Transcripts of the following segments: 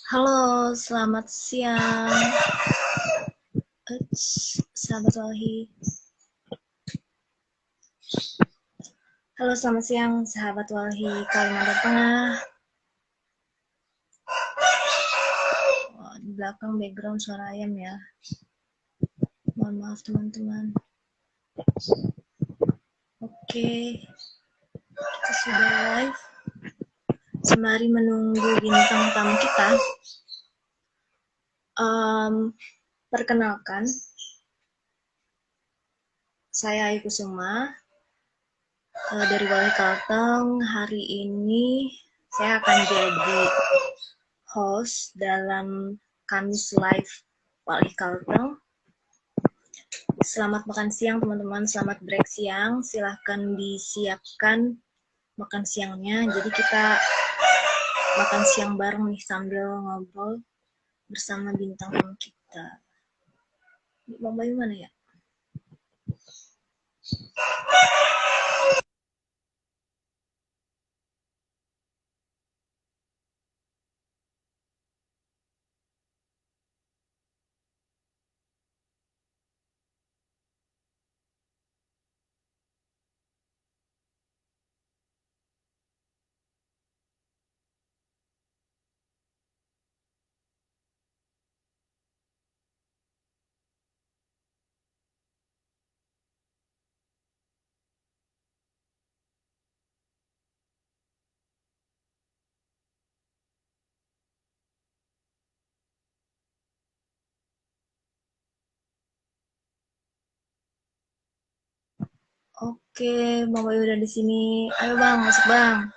Halo, selamat siang. Sahabat Walhi. Halo, selamat siang, sahabat Walhi Kalimantan Tengah. Oh, di belakang background suara ayam ya. Mohon maaf teman-teman. Oke, kita sudah live. Sembari menunggu bintang tamu kita, perkenalkan, saya Ayu Kusuma dari Walhi Kalteng. Hari ini saya akan jadi host dalam Kamis Live Walhi Kalteng. Selamat makan siang teman-teman, selamat break siang. Silahkan disiapkan makan siangnya. Jadi kita makan siang bareng nih sambil ngobrol bersama bintang tamu kita. Bang Bayu mana ya? Oke, Bang Bayu udah di sini. Ayo Bang, masuk Bang.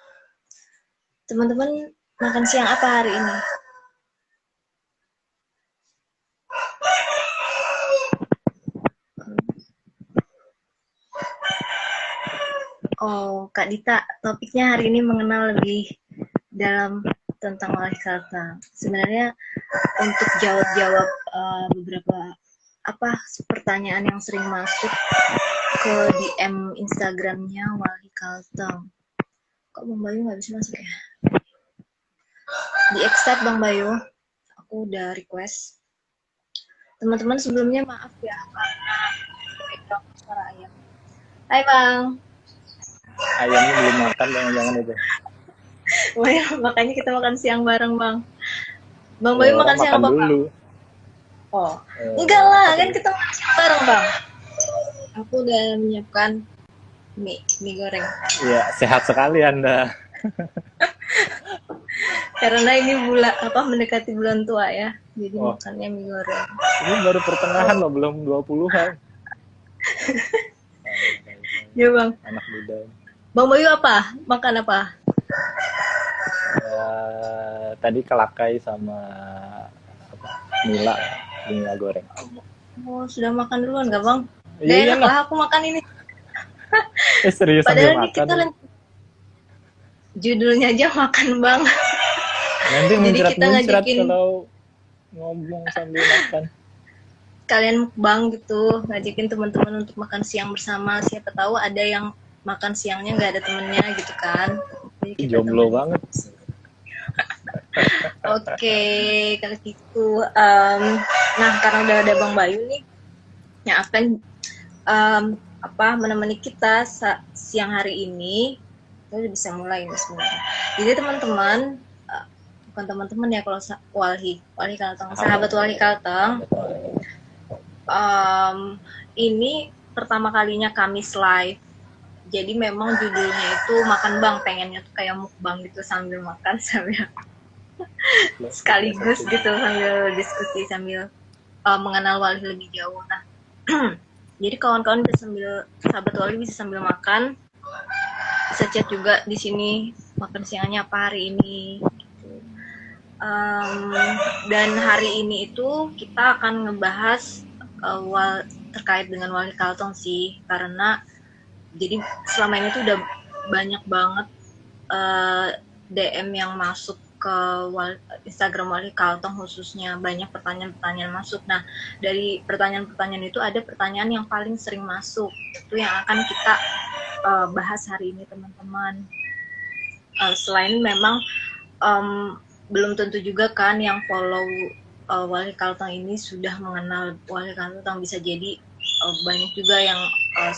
Teman-teman makan siang apa hari ini? Oh, Kak Dita, topiknya hari ini mengenal lebih dalam tentang Walhi Kalteng. Sebenarnya untuk jawab-jawab beberapa pertanyaan yang sering masuk ke DM Instagramnya Walhi Kalteng. Kok Bang Bayu nggak bisa masuk ya? Di accept Bang Bayu, aku udah request. Teman-teman sebelumnya maaf ya karena suara ayam. Hai Bang. Ayamnya belum makan, jangan-jangan itu. Makanya kita makan siang bareng Bang. Bang Bayu makan siang apa dulu. Bang? Oh, enggak lah, kan kita makan siang bareng Bang. Aku udah menyiapkan mie goreng. Iya, sehat sekali Anda. Karena ini mendekati bulan tua ya. Jadi makannya mie goreng. Ini baru pertengahan loh, belum 20-an. Iya Bang. Anak muda. Bang Bayu apa? Makan apa? Tadi kelakai sama Mila goreng. Oh, sudah makan duluan nggak Bang? Iya enak lah aku makan ini. Serius Padahal makan. Kita judulnya aja makan Bang. Nanti muncrat kalau ngomong sambil makan. Kalian mukbang gitu, ngajakin teman-teman untuk makan siang bersama. Siapa tahu ada yang makan siangnya nggak ada temennya gitu kan. Jadi kita jomblo banget. Oke, kalau gitu. Nah, karena udah ada Bang Bayu nih yang akan menemani kita siang hari ini, kita udah bisa mulai nih sebenarnya. Jadi teman-teman, bukan teman-teman ya kalau Walhi Kalteng, sahabat Walhi Kalteng. Ini pertama kalinya Kamis live. Jadi memang judulnya itu makan Bang, pengennya tuh kayak mukbang gitu sambil makan sambil sekaligus gitu sambil diskusi sambil mengenal Walhi lebih jauh. Nah, jadi kawan-kawan bisa sahabat Walhi bisa sambil makan, bisa chat juga di sini makan siangnya apa hari ini. Dan hari ini itu kita akan ngebahas terkait dengan Wali Kaltong sih, karena jadi selama ini tuh udah banyak banget DM yang masuk ke Instagram Wali Kaltong khususnya, banyak pertanyaan-pertanyaan masuk. Nah, dari pertanyaan-pertanyaan itu ada pertanyaan yang paling sering masuk, itu yang akan kita bahas hari ini teman-teman. Selain memang belum tentu juga kan yang follow Wali Kaltong ini sudah mengenal Wali Kaltong, bisa jadi banyak juga yang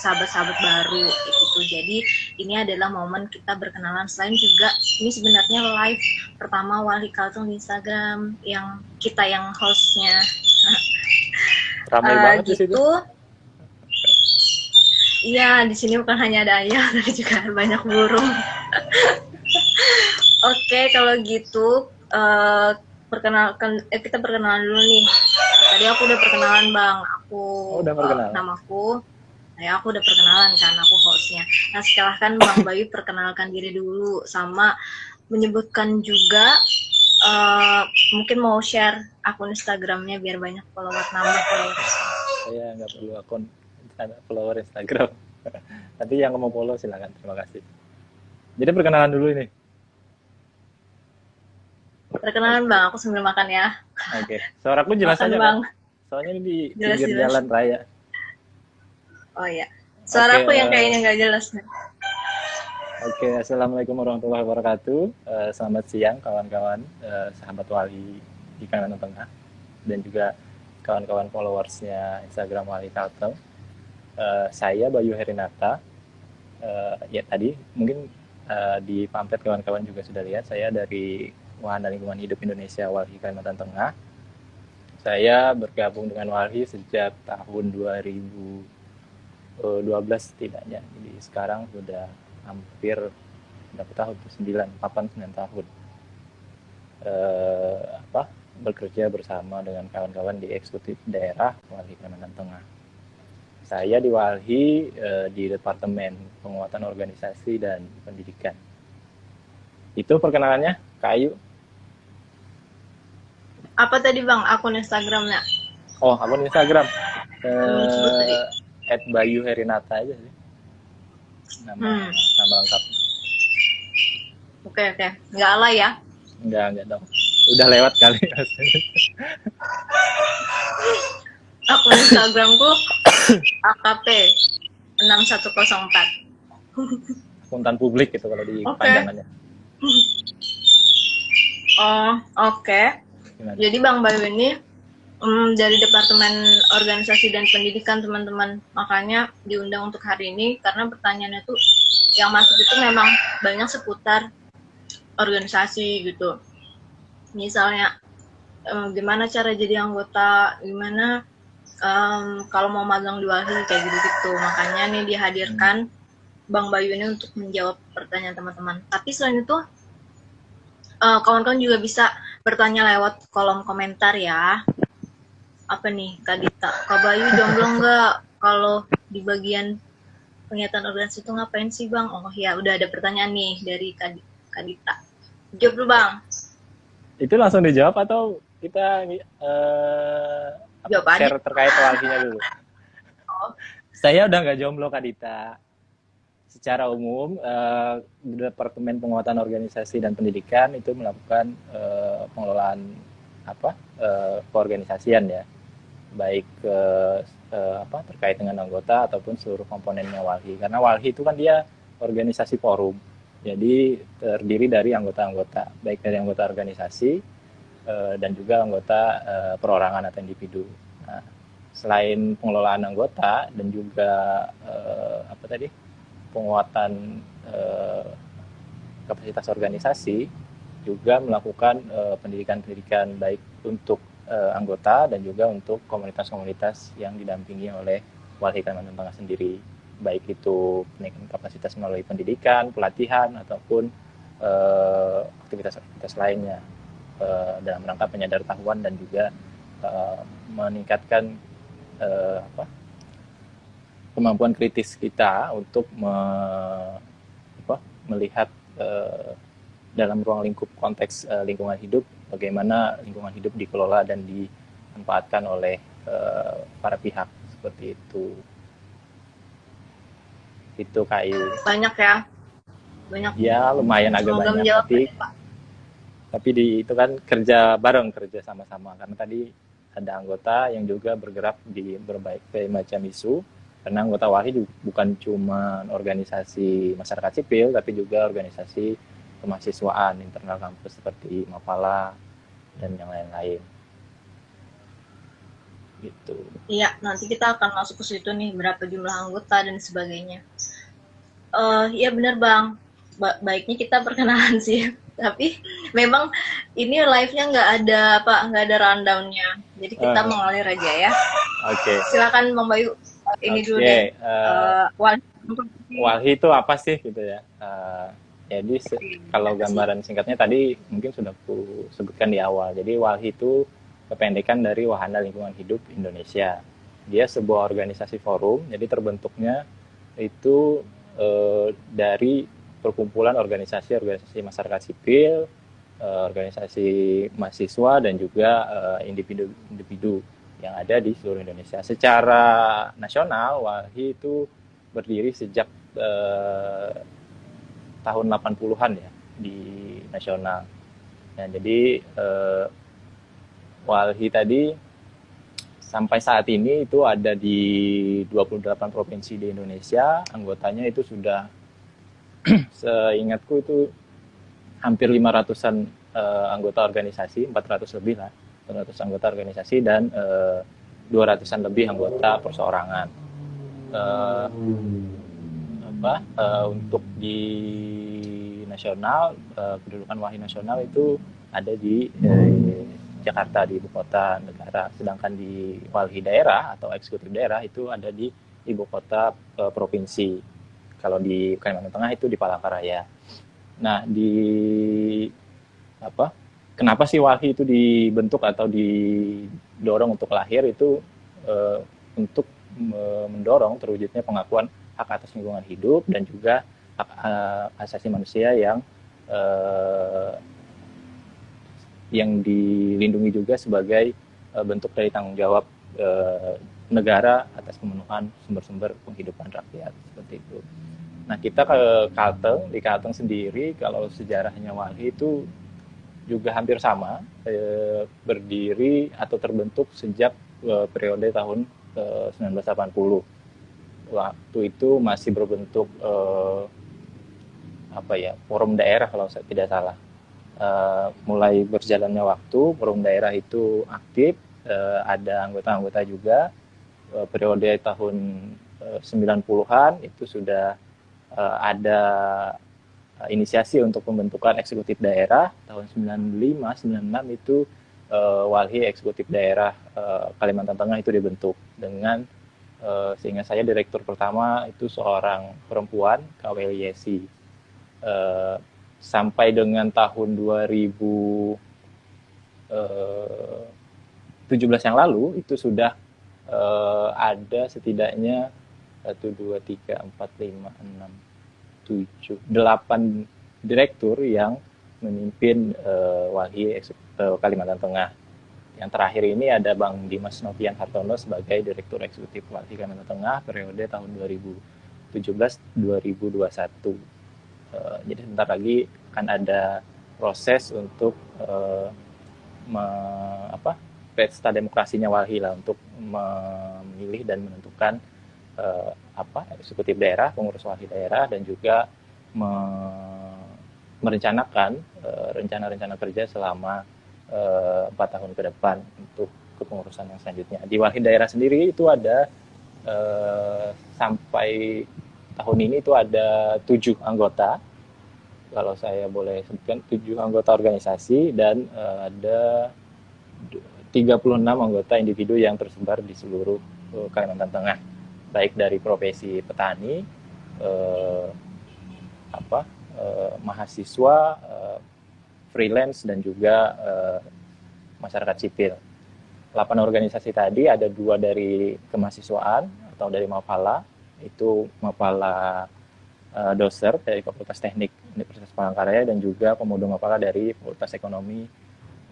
sahabat-sahabat baru gitu. Jadi ini adalah momen kita berkenalan. Selain juga ini sebenarnya live pertama Wali Kaltong di Instagram yang kita yang hostnya. Ramai banget gitu. Di situ. Iya, di sini bukan hanya ada ayam, tapi juga banyak burung. Oke, kalau gitu kita perkenalan dulu nih. Tadi aku udah perkenalan Bang, udah perkenalan. Namaku. Ya, aku udah perkenalan kan, aku hostnya. Nah, silahkan Bang Bayu perkenalkan diri dulu, sama menyebutkan juga mungkin mau share akun Instagramnya biar banyak follower. Saya nggak perlu akun follower Instagram. Nanti yang mau follow silakan. Terima kasih. Jadi perkenalan dulu ini. Perkenalan Bang, aku sambil makan ya. Oke. Suaraku jelas aja Bang. Soalnya ini di pinggir jalan raya. Oh iya. Suaraku yang kayaknya nggak jelas nih. Oke, assalamualaikum warahmatullahi wabarakatuh. Selamat siang kawan-kawan, sahabat Wali di Kalimantan Tengah, dan juga kawan-kawan followersnya Instagram Wali Kaltong. Saya Bayu Herinata. Ya tadi mungkin di pamflet kawan-kawan juga sudah lihat, saya dari Wahana Lingkungan Hidup Indonesia Walhi Kalimantan Tengah. Saya bergabung dengan Walhi sejak tahun 2012 setidaknya. Jadi sekarang sudah hampir berapa tahun? 8-9 tahun. Bekerja bersama dengan kawan-kawan di eksekutif daerah Walhi Kalimantan Tengah. Saya di Walhi di Departemen Penguatan Organisasi dan Pendidikan. Itu perkenalannya, Kak Ayu. Apa tadi Bang akun Instagramnya? Oh, akun Instagram. @bayuherinata aja sih. Nama lengkap. Oke. Nggak alay ya? Enggak dong. Udah lewat kali. Akun Instagramku AKP 6104. Akuntan publik gitu kalau di panjangannya. Oh, oke. Jadi Bang Bayu ini dari Departemen Organisasi dan Pendidikan teman-teman. Makanya diundang untuk hari ini karena pertanyaannya tuh yang masuk itu memang banyak seputar organisasi gitu. Misalnya gimana cara jadi anggota, gimana kalau mau magang di Walhi kayak gitu-gitu. Makanya nih dihadirkan Bang Bayu ini untuk menjawab pertanyaan teman-teman. Tapi selain itu kawan-kawan juga bisa bertanya lewat kolom komentar ya. Apa nih Kak Dita? Kak Bayu jomblo nggak? Kalau di bagian pengiatan organisasi itu ngapain sih Bang? Oh ya udah ada pertanyaan nih dari Kak Dita. Jawab dulu Bang. Itu langsung dijawab atau kita share terkait Walhinya dulu? Oh. Saya udah nggak jomblo Kak Dita. Secara umum, Departemen Penguatan Organisasi dan Pendidikan itu melakukan pengelolaan keorganisasian ya, baik terkait dengan anggota ataupun seluruh komponennya Walhi. Karena Walhi itu kan dia organisasi forum, jadi terdiri dari anggota-anggota, baik dari anggota organisasi dan juga anggota perorangan atau individu. Nah, selain pengelolaan anggota dan juga penguatan kapasitas organisasi, juga melakukan pendidikan-pendidikan baik untuk anggota dan juga untuk komunitas-komunitas yang didampingi oleh Walhi Kalimantan Tengah sendiri, baik itu peningkatan kapasitas melalui pendidikan, pelatihan ataupun aktivitas-aktivitas lainnya dalam rangka penyadartahuan dan juga meningkatkan kemampuan kritis kita untuk melihat dalam ruang lingkup konteks lingkungan hidup, bagaimana lingkungan hidup dikelola dan dimanfaatkan oleh para pihak seperti itu. Itu Kayu. Banyak ya, banyak. Ya lumayan agak Semoga banyak, menjawab tapi ya, Pak. itu kan kerja bareng, kerja sama-sama, karena tadi ada anggota yang juga bergerak di berbagai macam isu, karena anggota WALHI bukan cuma organisasi masyarakat sipil tapi juga organisasi kemahasiswaan internal kampus seperti Mapala dan yang lain-lain gitu. Iya, nanti kita akan masuk ke situ nih, berapa jumlah anggota dan sebagainya. Iya benar Bang, baiknya kita perkenalan sih. Tapi memang ini live-nya nggak ada rundown-nya. Jadi kita mengalir aja ya. Oke. Silakan Bang Bayu, ini dulu deh. WALHI itu apa sih gitu ya? Jadi kalau gambaran singkatnya tadi mungkin sudah aku sebutkan di awal. Jadi WALHI itu kependekan dari Wahana Lingkungan Hidup Indonesia. Dia sebuah organisasi forum, jadi terbentuknya itu dari perkumpulan organisasi masyarakat sipil, organisasi mahasiswa dan juga individu-individu yang ada di seluruh Indonesia. Secara nasional, WALHI itu berdiri sejak tahun 80-an ya di nasional. Nah, jadi WALHI tadi sampai saat ini itu ada di 28 provinsi di Indonesia. Anggotanya itu sudah seingatku itu hampir 500-an anggota organisasi, 400 lebih lah, 400 anggota organisasi dan 200-an lebih anggota perseorangan. Untuk di nasional, kedudukan WALHI nasional itu ada di Jakarta, di ibu kota negara, sedangkan di WALHI daerah atau eksekutif daerah itu ada di ibu kota provinsi. Kalau di Kalimantan Tengah itu di Palangkaraya. Nah, kenapa sih WALHI itu dibentuk atau didorong untuk lahir itu untuk mendorong terwujudnya pengakuan hak atas lingkungan hidup dan juga hak asasi manusia yang dilindungi juga sebagai bentuk dari tanggung jawab negara atas pemenuhan sumber-sumber penghidupan rakyat seperti itu. Nah, kita ke Kalteng, di Kalteng sendiri kalau sejarahnya WALHI itu juga hampir sama, berdiri atau terbentuk sejak periode tahun 1980. Waktu itu masih berbentuk forum daerah kalau saya tidak salah. Mulai berjalannya waktu, forum daerah itu aktif, ada anggota-anggota juga. Periode tahun 90-an itu sudah ada inisiasi untuk pembentukan eksekutif daerah. Tahun 95-96 itu WALHI eksekutif daerah Kalimantan Tengah itu dibentuk dengan seingat saya direktur pertama itu seorang perempuan, KW Yesi. Sampai dengan tahun 2017 yang lalu itu sudah ada setidaknya 1, 2, 3, 4, 5, 6, 7, 8 direktur yang memimpin WALHI Kalimantan Tengah. Yang terakhir ini ada Bang Dimas Novian Hartono sebagai Direktur Eksekutif WALHI Kalimantan Tengah periode tahun 2017-2021. Jadi sebentar lagi akan ada proses untuk pesta demokrasinya WALHI lah untuk memilih dan menentukan eksekutif daerah, pengurus WALHI daerah dan juga merencanakan rencana-rencana kerja selama 4 tahun ke depan untuk kepengurusan yang selanjutnya. Di WALHI daerah sendiri itu ada sampai tahun ini itu ada 7 anggota, kalau saya boleh sebutkan 7 anggota organisasi dan ada 36 anggota individu yang tersebar di seluruh Kalimantan Tengah, baik dari profesi petani, mahasiswa, freelance dan juga masyarakat sipil. 8 organisasi tadi ada 2 dari kemahasiswaan atau dari Mapala, itu Mapala Doser dari Fakultas Teknik Universitas Palangkaraya dan juga pemuda Mapala dari Fakultas Ekonomi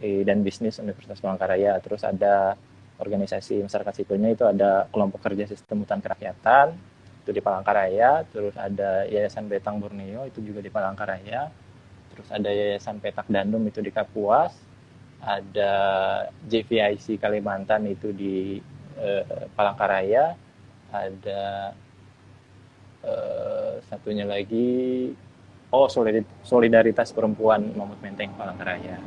dan Bisnis Universitas Palangkaraya. Terus ada organisasi masyarakat sipilnya, itu ada kelompok kerja sistem hutan kerakyatan itu di Palangkaraya, terus ada Yayasan Betang Borneo itu juga di Palangkaraya, terus ada Yayasan Petak Dandung itu di Kapuas, ada JVIC Kalimantan itu di Palangkaraya, ada satunya lagi Solidaritas Perempuan Mamut Menteng Palangkaraya.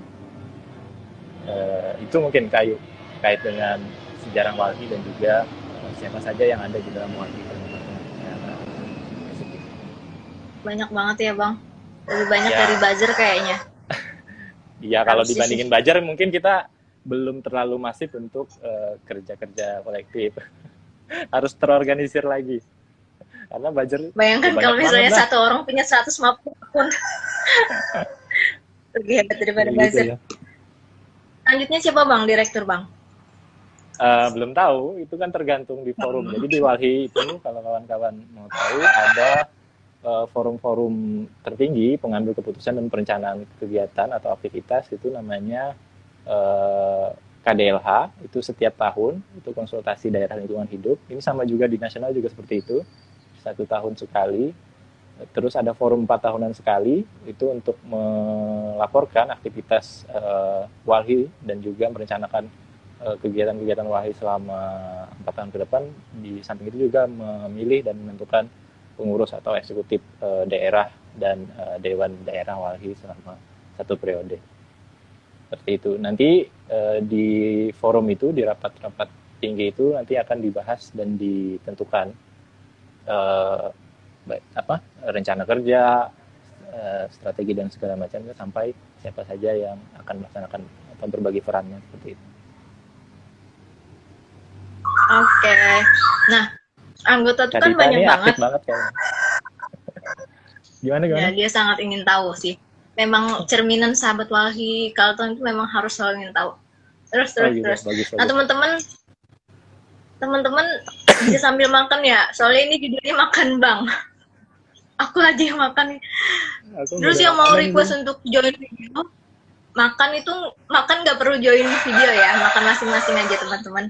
Itu mungkin kait dengan sejarah Walhi dan juga siapa saja yang ada di dalam Walhi. Banyak banget ya Bang, lebih banyak dari buzzer kayaknya. Iya, kalau dibandingin Bajar mungkin kita belum terlalu masif untuk kerja-kerja kolektif. Harus terorganisir lagi. Karena Bajar bayangkan kalau misalnya satu orang punya 150 akun. Lebih hebat daripada Bajar. Ya. Selanjutnya siapa Bang, direktur Bang? Belum tahu, itu kan tergantung di forum. Jadi di Walhi itu kalau kawan-kawan mau tahu ada forum-forum tertinggi pengambil keputusan dan perencanaan kegiatan atau aktivitas, itu namanya KDLH, itu setiap tahun, itu konsultasi daerah lingkungan hidup. Ini sama juga di nasional juga seperti itu, 1 tahun sekali. Terus ada forum 4 tahunan sekali, itu untuk melaporkan aktivitas Walhi dan juga merencanakan kegiatan-kegiatan Walhi selama 4 tahun ke depan. Di samping itu juga memilih dan menentukan pengurus atau eksekutif daerah dan dewan daerah Walhi selama 1 periode. Seperti itu. Nanti di forum itu, di rapat-rapat tinggi itu nanti akan dibahas dan ditentukan rencana kerja, strategi dan segala macam, sampai siapa saja yang akan melaksanakan atau berbagi perannya seperti itu. Oke. Nah, anggota itu kan banyak banget. Gimana? Ya, dia sangat ingin tahu sih. Memang cerminan sahabat Walhi Kalteng itu memang harus selalu ingin tahu. Terus. Bagus. Nah, teman-teman bisa sambil makan ya. Soalnya ini judulnya makan Bang. Aku aja yang makan. Terus yang mau request untuk join video, makan nggak perlu join video ya. Makan masing-masing aja teman-teman.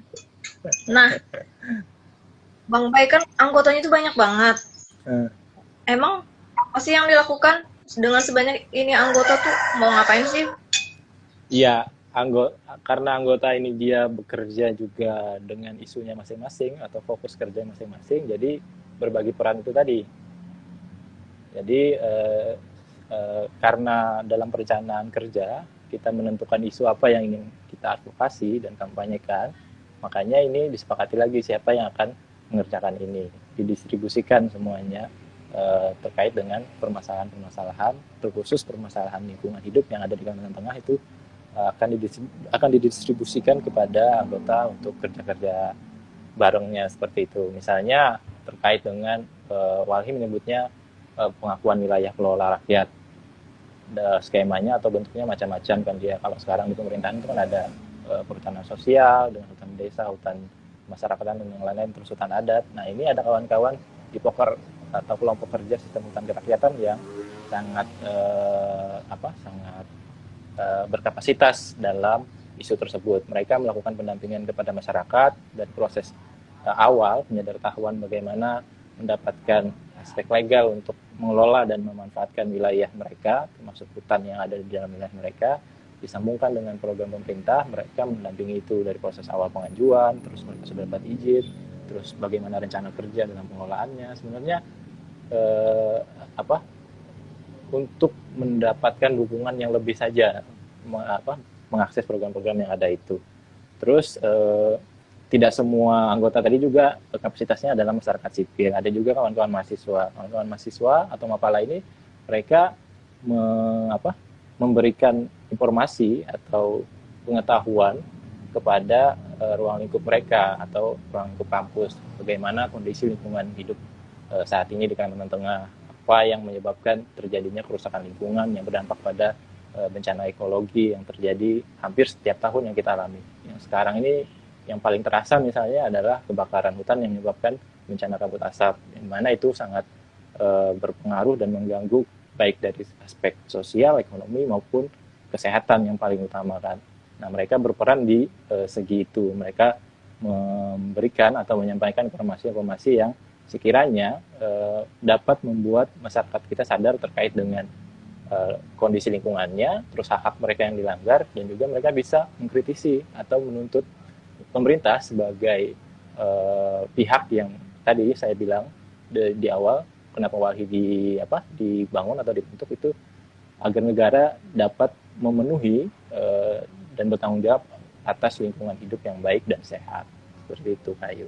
Nah, Bang Pai kan anggotanya itu banyak banget. Emang apa sih yang dilakukan dengan sebanyak ini anggota tuh, mau ngapain sih? Iya, karena anggota ini dia bekerja juga dengan isunya masing-masing atau fokus kerja masing-masing, jadi berbagi peran itu tadi. Jadi karena dalam perencanaan kerja kita menentukan isu apa yang ingin kita advokasi dan kampanyekan, makanya ini disepakati lagi siapa yang akan mengerjakan ini, didistribusikan semuanya terkait dengan permasalahan-permasalahan, terkhusus permasalahan lingkungan hidup yang ada di Kalimantan Tengah itu akan didistribusikan kepada anggota untuk kerja-kerja barengnya seperti itu. Misalnya terkait dengan Walhi menyebutnya pengakuan wilayah kelola rakyat. Skemanya atau bentuknya macam-macam kan dia. Kalau sekarang di pemerintahan itu kan ada perhutanan sosial dengan hutan desa, hutan masyarakat dan yang lain-lain, terus hutan adat. Nah, ini ada kawan-kawan di poker atau kelompok kerja sistem hutan kerakyatan yang sangat berkapasitas dalam isu tersebut. Mereka melakukan pendampingan kepada masyarakat dan proses awal penyedertahuan bagaimana mendapatkan aspek legal untuk mengelola dan memanfaatkan wilayah mereka, termasuk hutan yang ada di dalam wilayah mereka, disambungkan dengan program pemerintah. Mereka mendampingi itu dari proses awal pengajuan, terus mereka sudah dapat izin, terus bagaimana rencana kerja dalam pengelolaannya. Sebenarnya untuk mendapatkan dukungan yang lebih saja mengakses program-program yang ada itu. Terus tidak semua anggota tadi juga kapasitasnya adalah masyarakat sipil. Ada juga kawan-kawan mahasiswa atau Mapala ini, mereka memberikan informasi atau pengetahuan kepada ruang lingkup mereka atau ruang lingkup kampus, bagaimana kondisi lingkungan hidup saat ini di Kalimantan Tengah, apa yang menyebabkan terjadinya kerusakan lingkungan yang berdampak pada bencana ekologi yang terjadi hampir setiap tahun yang kita alami. Yang sekarang ini yang paling terasa misalnya adalah kebakaran hutan yang menyebabkan bencana kabut asap, di mana itu sangat berpengaruh dan mengganggu baik dari aspek sosial, ekonomi maupun kesehatan yang paling utama kan. Nah, mereka berperan di segi itu. Mereka memberikan atau menyampaikan informasi-informasi yang sekiranya dapat membuat masyarakat kita sadar terkait dengan kondisi lingkungannya, terus hak-hak mereka yang dilanggar, dan juga mereka bisa mengkritisi atau menuntut pemerintah sebagai pihak yang tadi saya bilang di awal, kenapa Walhi dibangun atau dibentuk itu agar negara dapat memenuhi dan bertanggung jawab atas lingkungan hidup yang baik dan sehat. Seperti itu, Kayu.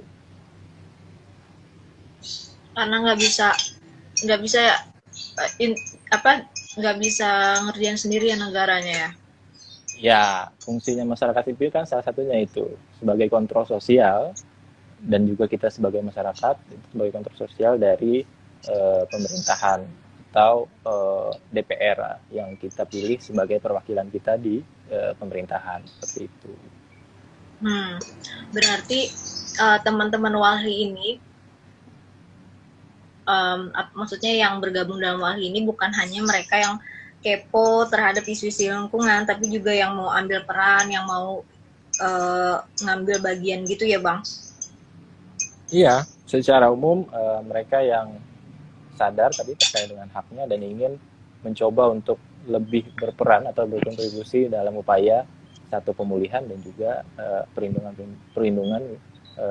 Karena nggak bisa nggak bisa ngerjain sendiri ya negaranya ya. Ya, fungsinya masyarakat sipil kan salah satunya itu sebagai kontrol sosial, dan juga kita sebagai masyarakat sebagai kontrol sosial dari pemerintahan atau DPR yang kita pilih sebagai perwakilan kita di pemerintahan, seperti itu. Berarti teman-teman Walhi ini maksudnya yang bergabung dalam Walhi ini bukan hanya mereka yang kepo terhadap isu-isu lingkungan, tapi juga yang mau ambil peran, yang mau ngambil bagian gitu ya, Bang? Iya, secara umum mereka yang sadar tadi terkait dengan haknya dan ingin mencoba untuk lebih berperan atau berkontribusi dalam upaya satu pemulihan dan juga perlindungan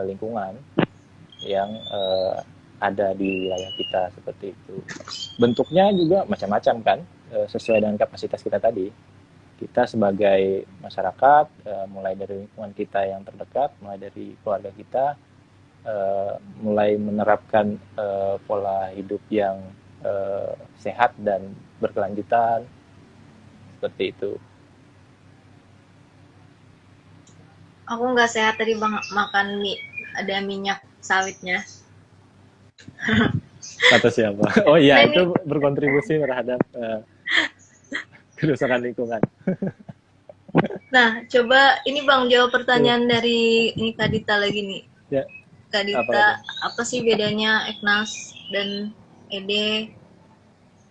lingkungan yang ada di wilayah kita, seperti itu. Bentuknya juga macam-macam kan, sesuai dengan kapasitas kita tadi. Kita sebagai masyarakat, mulai dari lingkungan kita yang terdekat, mulai dari keluarga kita, mulai menerapkan pola hidup yang sehat dan berkelanjutan, seperti itu. Aku nggak sehat tadi, Bang, makan mie ada minyak sawitnya. Kata siapa? Oh iya, itu berkontribusi terhadap kerusakan lingkungan. Nah, coba ini Bang jawab pertanyaan dari ini Kak Dita lagi nih. Ya. Kak Dita, apa sih bedanya Eknas dan Ede?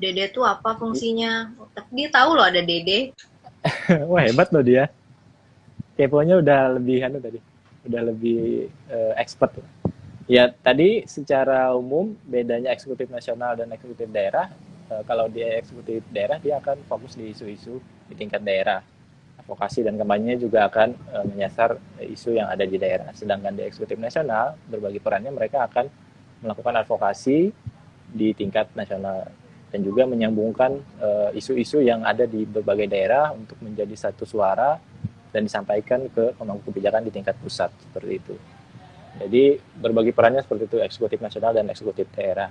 Dede tuh apa fungsinya? Tapi dia tahu loh ada Dede. Wah, hebat loh dia. Keponya udah lebih expert. Ya, tadi secara umum bedanya eksekutif nasional dan eksekutif daerah, kalau dia eksekutif daerah dia akan fokus di isu-isu di tingkat daerah. Advokasi dan kampanye juga akan menyasar isu yang ada di daerah. Sedangkan di eksekutif nasional, berbagi perannya mereka akan melakukan advokasi di tingkat nasional dan juga menyambungkan isu-isu yang ada di berbagai daerah untuk menjadi satu suara dan disampaikan ke pemangku kebijakan di tingkat pusat, seperti itu. Jadi berbagi perannya seperti itu, eksekutif nasional dan eksekutif daerah.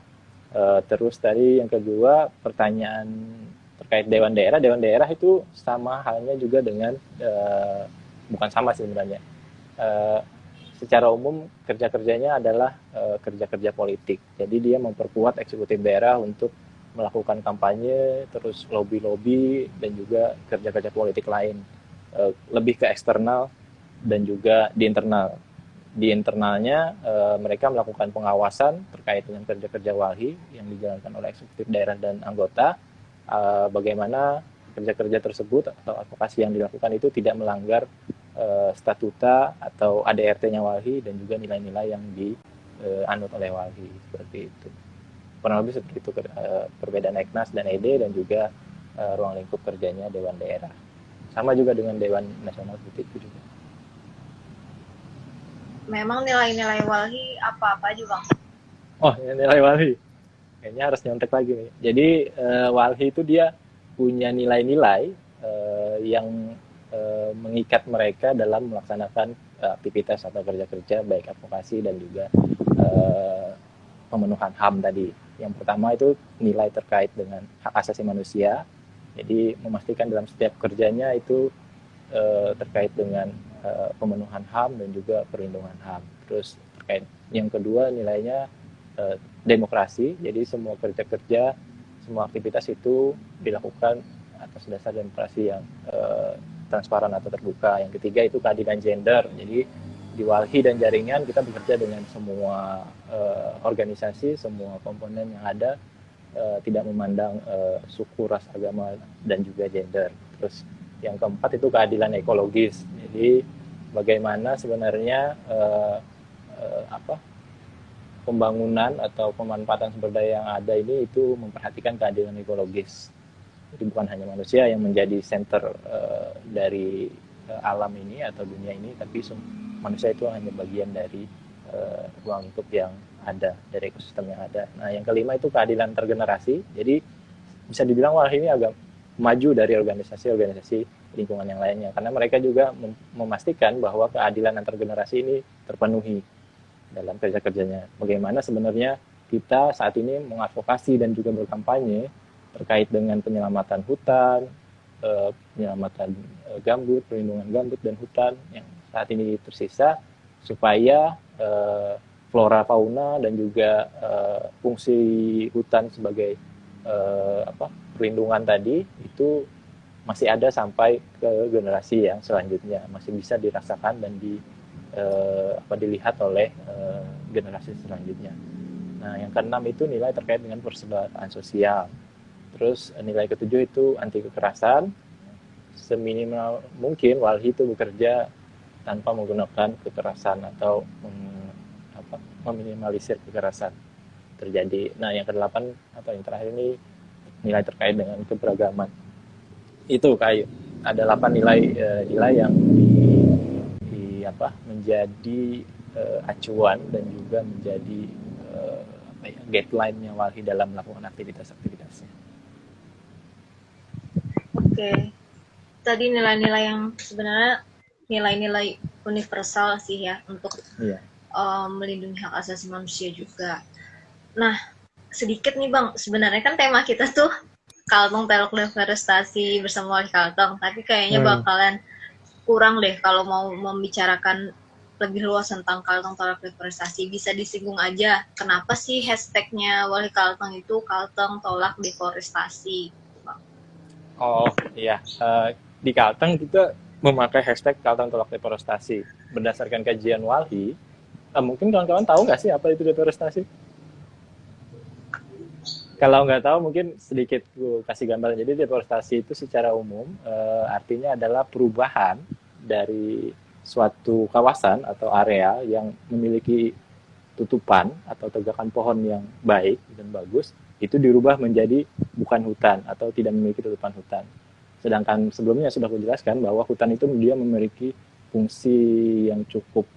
Terus tadi yang kedua, pertanyaan terkait dewan daerah itu sama halnya juga dengan bukan sama sih sebenarnya. Secara umum kerja-kerjanya adalah kerja-kerja politik. Jadi dia memperkuat eksekutif daerah untuk melakukan kampanye, terus lobby-lobby dan juga kerja-kerja politik lain. Lebih ke eksternal dan juga di internal. Di internalnya mereka melakukan pengawasan terkait dengan kerja-kerja Walhi yang dijalankan oleh eksekutif daerah dan anggota, bagaimana kerja-kerja tersebut atau advokasi yang dilakukan itu tidak melanggar statuta atau ADRT-nya Walhi dan juga nilai-nilai yang dianut oleh Walhi, seperti itu. Kurang lebih seperti itu perbedaan Eknas dan ED dan juga ruang lingkup kerjanya Dewan Daerah. Sama juga dengan Dewan Nasional, seperti itu juga. Memang nilai-nilai Walhi apa-apa aja, Bang? Oh, nilai Walhi. Kayaknya harus nyontek lagi nih. Jadi Walhi itu dia punya nilai-nilai yang mengikat mereka dalam melaksanakan aktivitas atau kerja-kerja baik advokasi dan juga pemenuhan HAM tadi. Yang pertama itu nilai terkait dengan hak asasi manusia. Jadi memastikan dalam setiap kerjanya itu terkait dengan pemenuhan HAM dan juga perlindungan HAM. Terus terkait yang kedua nilainya demokrasi. Jadi semua kerja-kerja, semua aktivitas itu dilakukan atas dasar demokrasi yang transparan atau terbuka. Yang ketiga itu keadilan gender. Jadi di Walhi dan jaringan kita bekerja dengan semua organisasi, semua komponen yang ada tidak memandang suku, ras, agama, dan juga gender. Terus yang keempat itu keadilan ekologis. Jadi bagaimana sebenarnya pembangunan atau pemanfaatan sumber daya yang ada ini itu memperhatikan keadilan ekologis. Jadi bukan hanya manusia yang menjadi center dari alam ini atau dunia ini, tapi manusia itu hanya bagian dari ruang lingkup yang ada, dari ekosistem yang ada. Nah, yang kelima itu keadilan intergenerasi. Jadi bisa dibilang wah ini agak maju dari organisasi-organisasi lingkungan yang lainnya, karena mereka juga memastikan bahwa keadilan antar generasi ini terpenuhi dalam kerja-kerjanya. Bagaimana sebenarnya kita saat ini mengadvokasi dan juga berkampanye terkait dengan penyelamatan hutan, penyelamatan gambut, perlindungan gambut dan hutan yang saat ini tersisa, supaya flora fauna dan juga fungsi hutan sebagai perlindungan tadi itu masih ada sampai ke generasi yang selanjutnya, masih bisa dirasakan dan dilihat oleh generasi selanjutnya. Nah, yang keenam itu nilai terkait dengan persebaran sosial. Terus nilai ketujuh itu anti kekerasan. Seminimal mungkin Walhi itu bekerja tanpa menggunakan kekerasan atau meminimalisir kekerasan terjadi. Nah, yang kedelapan atau yang terakhir ini nilai terkait dengan keberagaman. Itu kayak ada 8 nilai yang menjadi acuan dan juga menjadi guideline-nya Walhi dalam melakukan aktivitas-aktivitasnya. Oke. Tadi nilai-nilai yang sebenarnya nilai-nilai universal sih ya untuk melindungi hak asasi manusia juga. Nah, sedikit nih Bang, sebenarnya kan tema kita tuh Kalteng Teluk Deforestasi bersama Wali Kalteng, tapi kayaknya bakalan kurang deh kalau mau membicarakan lebih luas tentang Kalteng Teluk Deforestasi. Bisa disinggung aja, kenapa sih hashtagnya Wali Kalteng itu Kalteng Tolak Deforestasi? Bang. Oh iya, di Kalteng kita memakai hashtag Kalteng Tolak Deforestasi berdasarkan kajian Walhi. Mungkin kawan-kawan tahu nggak sih apa itu deforestasi? Kalau nggak tahu mungkin sedikit gue kasih gambaran. Jadi deforestasi itu secara umum artinya adalah perubahan dari suatu kawasan atau area yang memiliki tutupan atau tegakan pohon yang baik dan bagus, itu dirubah menjadi bukan hutan atau tidak memiliki tutupan hutan. Sedangkan sebelumnya sudah aku jelaskan bahwa hutan itu dia memiliki fungsi yang cukup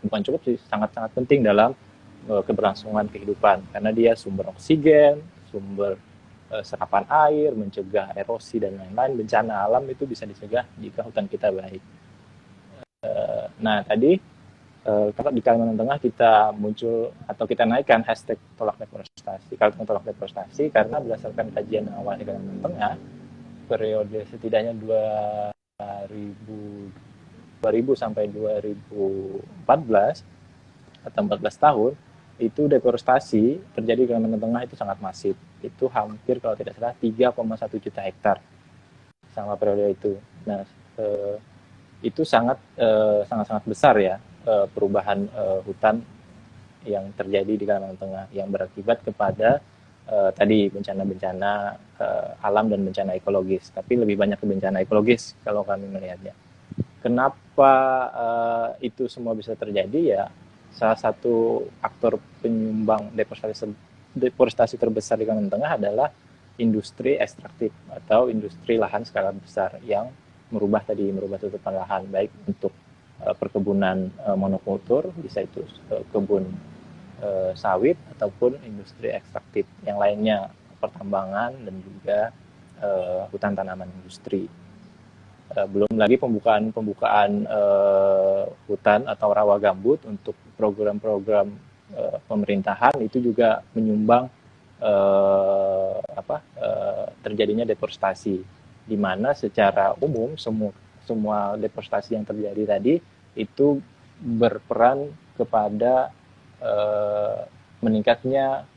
bukan cukup sih, sangat-sangat penting dalam keberlangsungan kehidupan, karena dia sumber oksigen, sumber serapan air, mencegah erosi dan lain-lain. Bencana alam itu bisa dicegah jika hutan kita baik. Nah, tadi kalau di Kalimantan Tengah kita muncul atau kita naikkan hashtag tolak deforestasi, Kalteng Tolak Deforestasi, karena berdasarkan kajian awal di Kalimantan Tengah periode setidaknya 2000 sampai 2014 atau 14 tahun itu deforestasi terjadi di Kalimantan Tengah itu sangat masif. Itu hampir kalau tidak salah 3,1 juta hektar sama periode itu. Nah, itu sangat besar ya perubahan hutan yang terjadi di Kalimantan Tengah yang berakibat kepada tadi bencana-bencana alam dan bencana ekologis. Tapi lebih banyak ke bencana ekologis kalau kami melihatnya. Kenapa itu semua bisa terjadi ya? Salah satu aktor penyumbang deforestasi terbesar di Kalimantan Tengah adalah industri ekstraktif atau industri lahan skala besar yang merubah tutupan lahan, baik untuk perkebunan monokultur, bisa itu kebun sawit ataupun industri ekstraktif yang lainnya, pertambangan dan juga hutan tanaman industri. Belum lagi pembukaan hutan atau rawa gambut untuk program-program pemerintahan itu juga menyumbang terjadinya deforestasi, di mana secara umum semua deforestasi yang terjadi tadi itu berperan kepada meningkatnya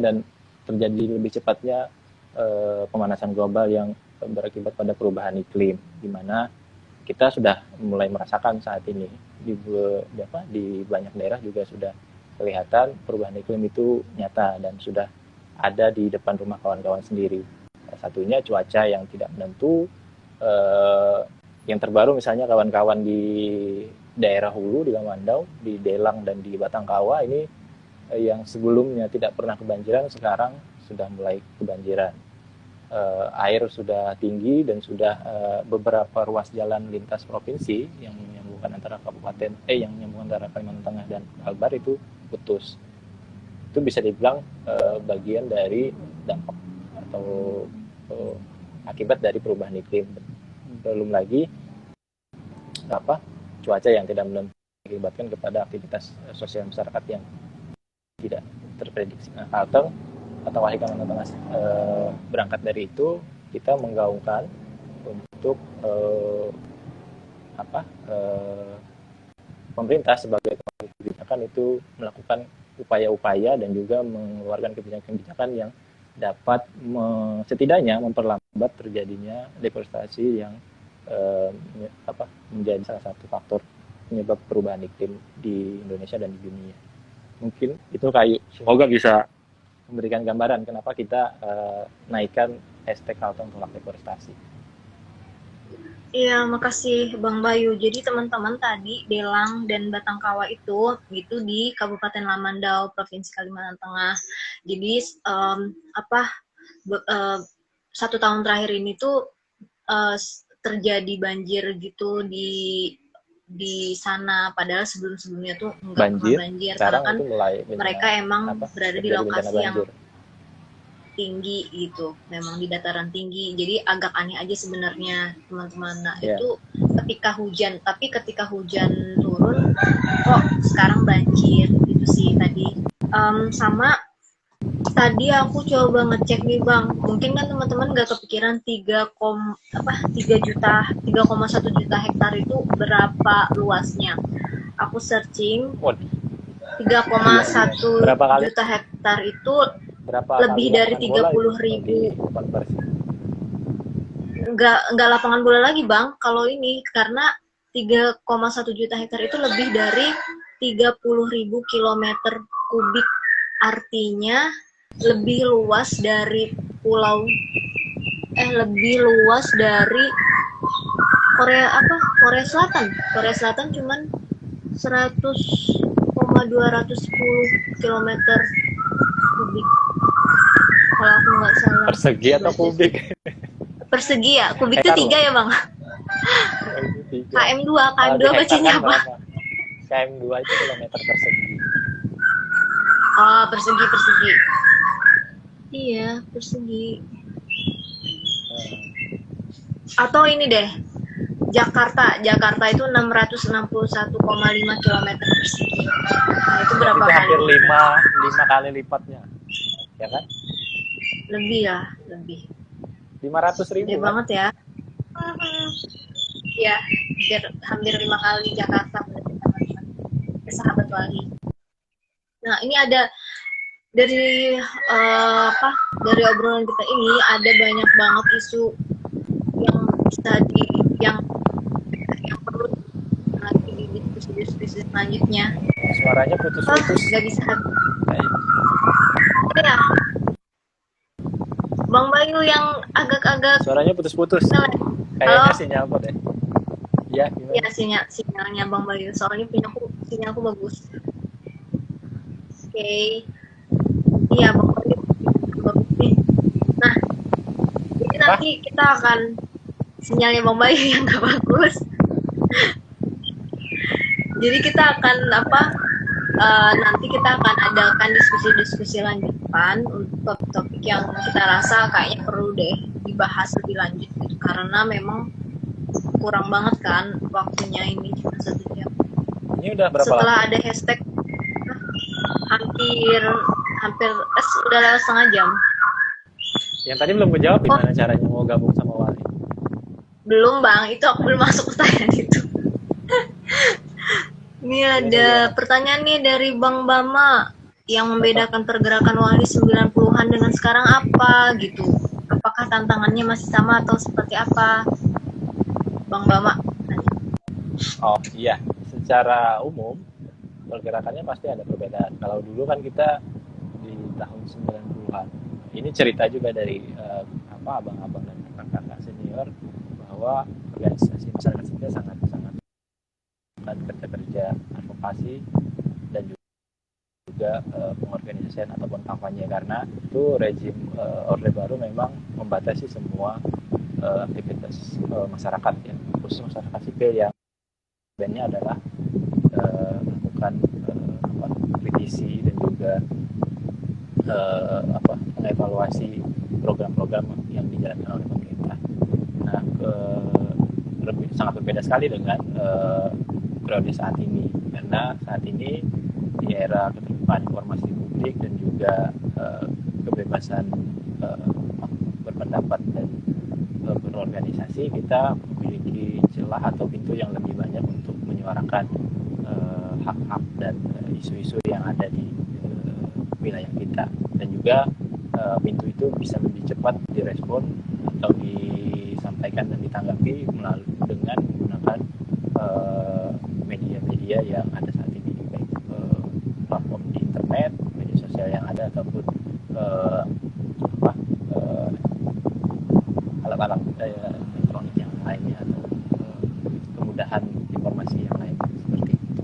dan terjadi lebih cepatnya pemanasan global yang berakibat pada perubahan iklim, di mana kita sudah mulai merasakan saat ini di banyak daerah juga sudah kelihatan perubahan iklim itu nyata dan sudah ada di depan rumah kawan-kawan sendiri. Salah satunya cuaca yang tidak menentu, yang terbaru misalnya kawan-kawan di daerah hulu, di Kamandau, di Delang dan di Batangkawa ini yang sebelumnya tidak pernah kebanjiran sekarang sudah mulai kebanjiran. Air sudah tinggi dan sudah beberapa ruas jalan lintas provinsi yang menyambungkan antara yang menyambungkan antara Kalimantan Tengah dan Kalbar itu putus. Itu bisa dibilang bagian dari dampak atau akibat dari perubahan iklim. Belum lagi cuaca yang tidak menentu mengakibatkan kepada aktivitas sosial masyarakat yang tidak terprediksi. Nah, atau Wahai Kalimantan Tengah berangkat dari itu kita menggaungkan untuk pemerintah sebagai kebijakan itu melakukan upaya-upaya dan juga mengeluarkan kebijakan-kebijakan yang dapat setidaknya memperlambat terjadinya deforestasi yang menjadi salah satu faktor penyebab perubahan iklim di Indonesia dan di dunia. Mungkin itu semoga bisa memberikan gambaran kenapa kita naikkan hashtag Kalteng tolak deforestasi. Iya, makasih Bang Bayu. Jadi teman-teman tadi Delang dan Batangkawa itu di Kabupaten Lamandau, Provinsi Kalimantan Tengah. Jadi 1 tahun terakhir ini tuh terjadi banjir gitu di sana, padahal sebelumnya tuh nggak pernah banjir karena kan mereka emang berada di lokasi yang tinggi gitu, memang di dataran tinggi, jadi agak aneh aja sebenarnya teman-teman. Nah itu ketika hujan turun kok sekarang banjir gitu sih tadi. Sama tadi aku coba ngecek nih Bang, mungkin kan teman-teman gak kepikiran 3,1 juta hektar itu berapa luasnya. Aku searching 3,1 juta hektar itu lebih dari 30.000. Enggak lapangan bola lagi Bang, kalau ini karena 3,1 juta hektar itu lebih dari 30.000 kilometer kubik, artinya lebih luas dari Korea Selatan cuman 100,210 kilometer kubik kalau aku nggak salah. Persegi atau kubik? Persegi ya, kubik itu 3 ya Bang. KM2 bacanya apa? KM2 itu kilometer persegi. Oh, persegi. Iya, persegi. Atau ini deh, Jakarta itu 661,5 km persegi. Nah, itu berapa kali? Hampir 5 kali lipatnya, ya kan? Lebih. 500.000. Gede banget ya. Ya, hampir 5 kali Jakarta berarti teman-teman. Sahabat Wali. Nah, ini ada dari obrolan kita ini ada banyak banget isu yang perlu lagi di diskusi selanjutnya. Suaranya putus-putus. Nggak bisa. Ya, Bang Bayu yang agak-agak. Suaranya putus-putus. Kayaknya sinyal apa deh? Ya, gimana? Ya sinyalnya Bang Bayu. Soalnya sinyalku bagus. Oke. Iya Bang Bayu bagus nih. Nah, jadi nanti kita akan sinyalnya Bang Bayu yang nggak bagus. Jadi kita akan nanti kita akan adakan diskusi lanjutan untuk topik yang kita rasa kayaknya perlu deh dibahas lebih lanjut gitu, karena memang kurang banget kan waktunya, ini cuma 1 jam. Ini udah berapa setelah lama? Ada hashtag hampir udah lewat setengah jam. Yang tadi belum kejawab gimana caranya mau gabung sama Wali? Belum Bang, itu aku belum masuk pertanyaan itu. Ini ada pertanyaan nih dari Bang Bama, yang membedakan pergerakan Wali 90-an dengan sekarang apa gitu. Apakah tantangannya masih sama atau seperti apa? Bang Bama. Oh iya, secara umum pergerakannya pasti ada perbedaan. Kalau dulu kan kita di tahun 90-an, ini cerita juga dari abang-abang dan kakak-kakak senior, bahwa organisasi masyarakat sipil sangat sangat kerja-kerja advokasi dan juga pengorganisasian ataupun kampanye, karena itu rezim Orde Baru memang membatasi semua aktivitas masyarakat ya, khusus masyarakat sipil yang sebenarnya adalah melakukan kritisi dan juga mengevaluasi program-program yang dijalankan oleh pemerintah. Nah, sangat berbeda sekali dengan periode saat ini, karena saat ini di era keterbukaan informasi publik dan juga kebebasan berpendapat dan berorganisasi, kita memiliki celah atau pintu yang lebih banyak untuk menyuarakan hak-hak dan isu-isu yang ada di wilayah kita, dan juga pintu itu bisa lebih cepat direspon atau disampaikan dan ditanggapi dengan menggunakan media-media yang ada saat ini, baik platform di internet, media sosial yang ada, ataupun alat-alat elektronik yang lainnya, atau kemudahan informasi yang lain seperti itu.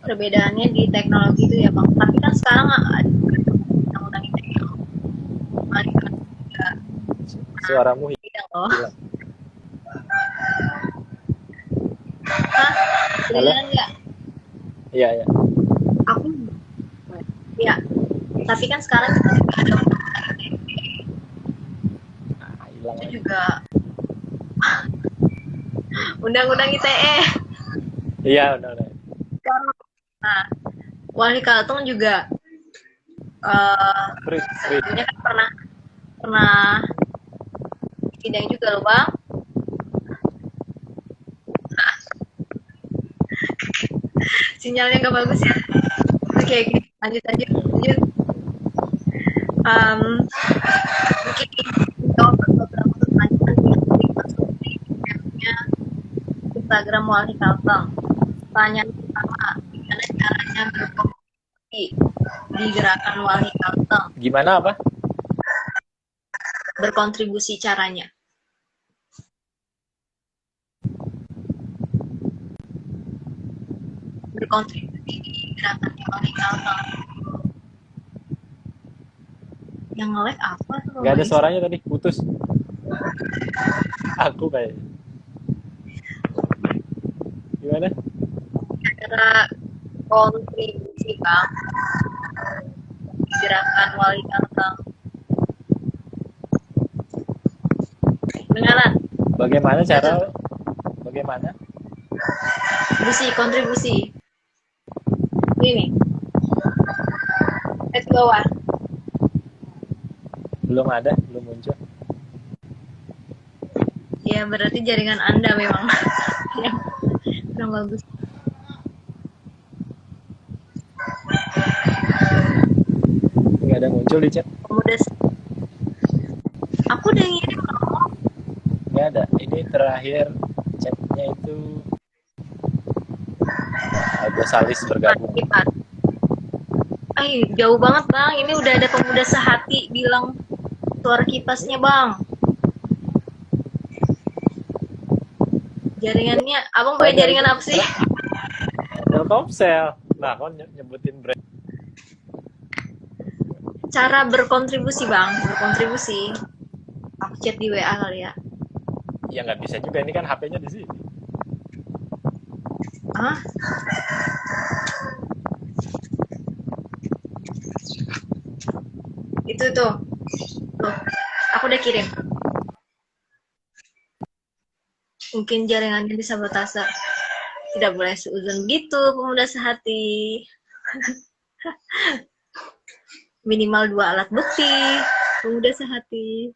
Perbedaannya di teknologi itu ya Bang. Tapi kan sekarang ada undang-undang ITE. Suaramu hilang. Kedengeran nggak? Iya, iya. Aku ya. Tapi kan sekarang kita juga ada hilang itu juga undang-undang ITE. Iya, undang-undang. Nah, Wali Kalteng juga sebetulnya kan pernah sidang juga loh Bang. Sinyalnya nggak bagus ya. Oke, lanjut. Mungkin jawab beberapa pertanyaan yang masuk di Instagram Wali Kalteng. Pertanyaan pertama, gimana caranya berkomunikasi di gerakan Wali Kalteng? Gimana apa? Berkontribusi caranya. Berkontribusi di gerakan Wali Kalteng. Yang nge-lag apa tuh? Gak ada suaranya tadi, putus. Aku kayaknya. Gimana? Cara kontribusi Bang gerakan Wali Kalteng. Dengaran? Bagaimana cara? Bagaimana? Kontribusi. Ini. Ke bawah. Belum muncul. Ya berarti jaringan Anda memang yang kurang bagus. Nggak ada muncul di chat. Aku udah ngirim loh. Nggak ada. Ini terakhir chatnya itu ada Salis bergabung. Jauh banget Bang. Ini udah ada pemuda sehati bilang suara kipasnya Bang. Jaringannya, abang punya jaringan apa sih? Telkomsel. Nah, kau nyebutin brand. Cara berkontribusi Bang, berkontribusi. Aku chat di WA kali ya. Ya nggak bisa juga, ini kan HP-nya di sini. Hah? Itu tuh. Aku udah kirim. Mungkin jaringannya disabotase. Tidak boleh seuzon begitu, pemuda sehati. Minimal 2 alat bukti, pemuda sehati.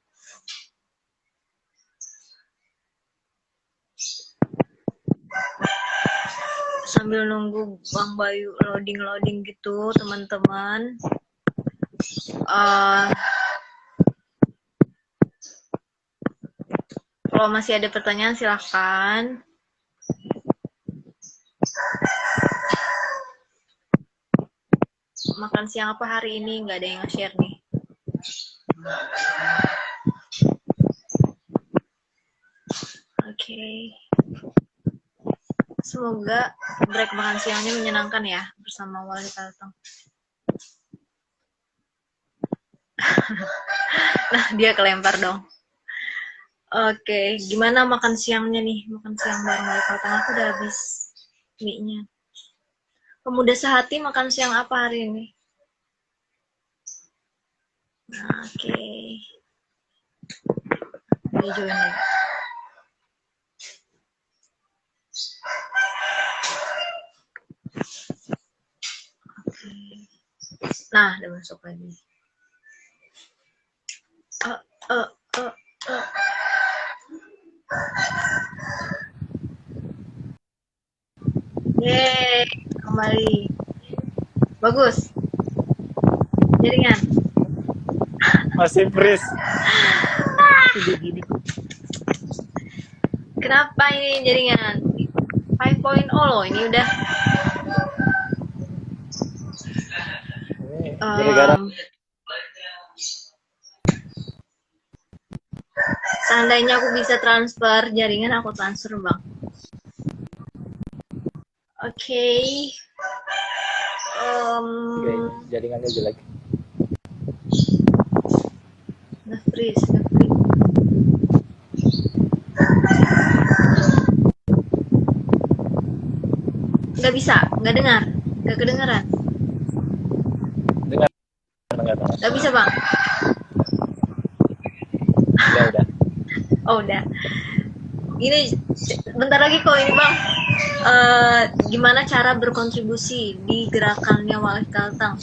Sambil nunggu Bang Bayu loading gitu, teman-teman. Kalau masih ada pertanyaan silahkan. makan siang apa hari ini? Nggak ada yang nge-share nih. Oke. Semoga break makan siangnya menyenangkan ya bersama Wali Kalteng. Nah, dia kelempar dong. Oke, gimana makan siangnya nih? Makan siang bareng Wali Kalteng, aku udah habis mie-nya. Pemuda sehati makan siang apa hari ini? Nah, oke. Dia join lagi. Nah, udah masuk lagi. Yeay, kembali. Bagus. Jaringan. Masih freeze. Gini. Kenapa ini jaringan? 5.0 loh, ini udah. Gara-gara seandainya aku bisa transfer jaringan, aku transfer bang. Oke. jaringannya jelek. Nge-freeze. Nggak bisa, nggak dengar, nggak kedengeran. Dengar. Nggak bisa bang. Udah. Oh udah. Ini bentar lagi kok ini bang. Gimana cara berkontribusi di gerakannya Wali Kalteng?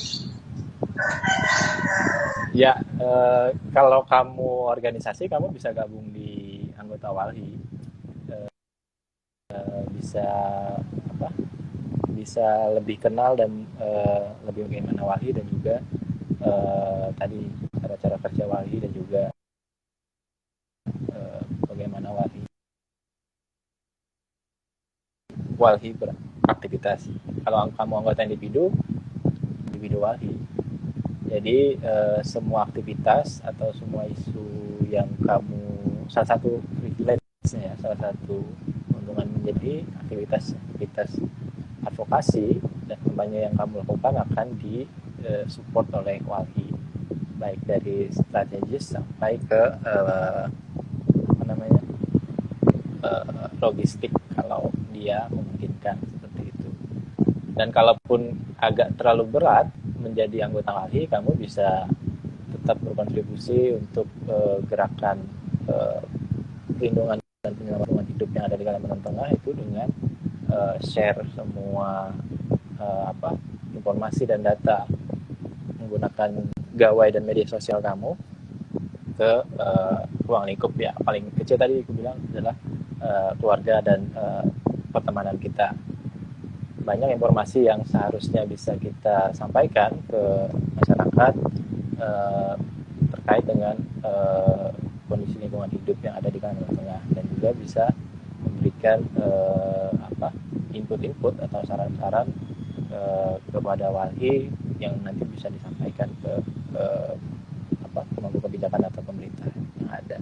Ya, kalau kamu organisasi, kamu bisa gabung di anggota Walhi. Bisa apa? Bisa lebih kenal dan lebih bagaimana Walhi, dan juga tadi cara-cara kerja Walhi, dan juga bagaimana Walhi beraktivitas. Kalau kamu anggota individu Walhi. Jadi semua aktivitas atau semua isu yang kamu, salah satu privilege-nya, salah satu keuntungan menjadi aktivitas advokasi dan kampanye yang kamu lakukan akan disupport oleh Walhi, baik dari strategis sampai ke logistik kalau dia memungkinkan seperti itu. Dan kalaupun agak terlalu berat menjadi anggota Walhi, kamu bisa tetap berkontribusi untuk gerakan perlindungan dan penyelamatan hidup yang ada di Kalimantan Tengah itu dengan share semua informasi dan data menggunakan gawai dan media sosial kamu ke ruang lingkup ya paling kecil tadi aku bilang adalah keluarga dan pertemanan kita. Banyak informasi yang seharusnya bisa kita sampaikan ke masyarakat terkait dengan kondisi lingkungan hidup yang ada di Kalimantan Tengah, dan juga bisa memberikan input-input atau saran-saran kepada Walhi yang nanti bisa disampaikan ke pemangku kebijakan atau pemerintah yang ada.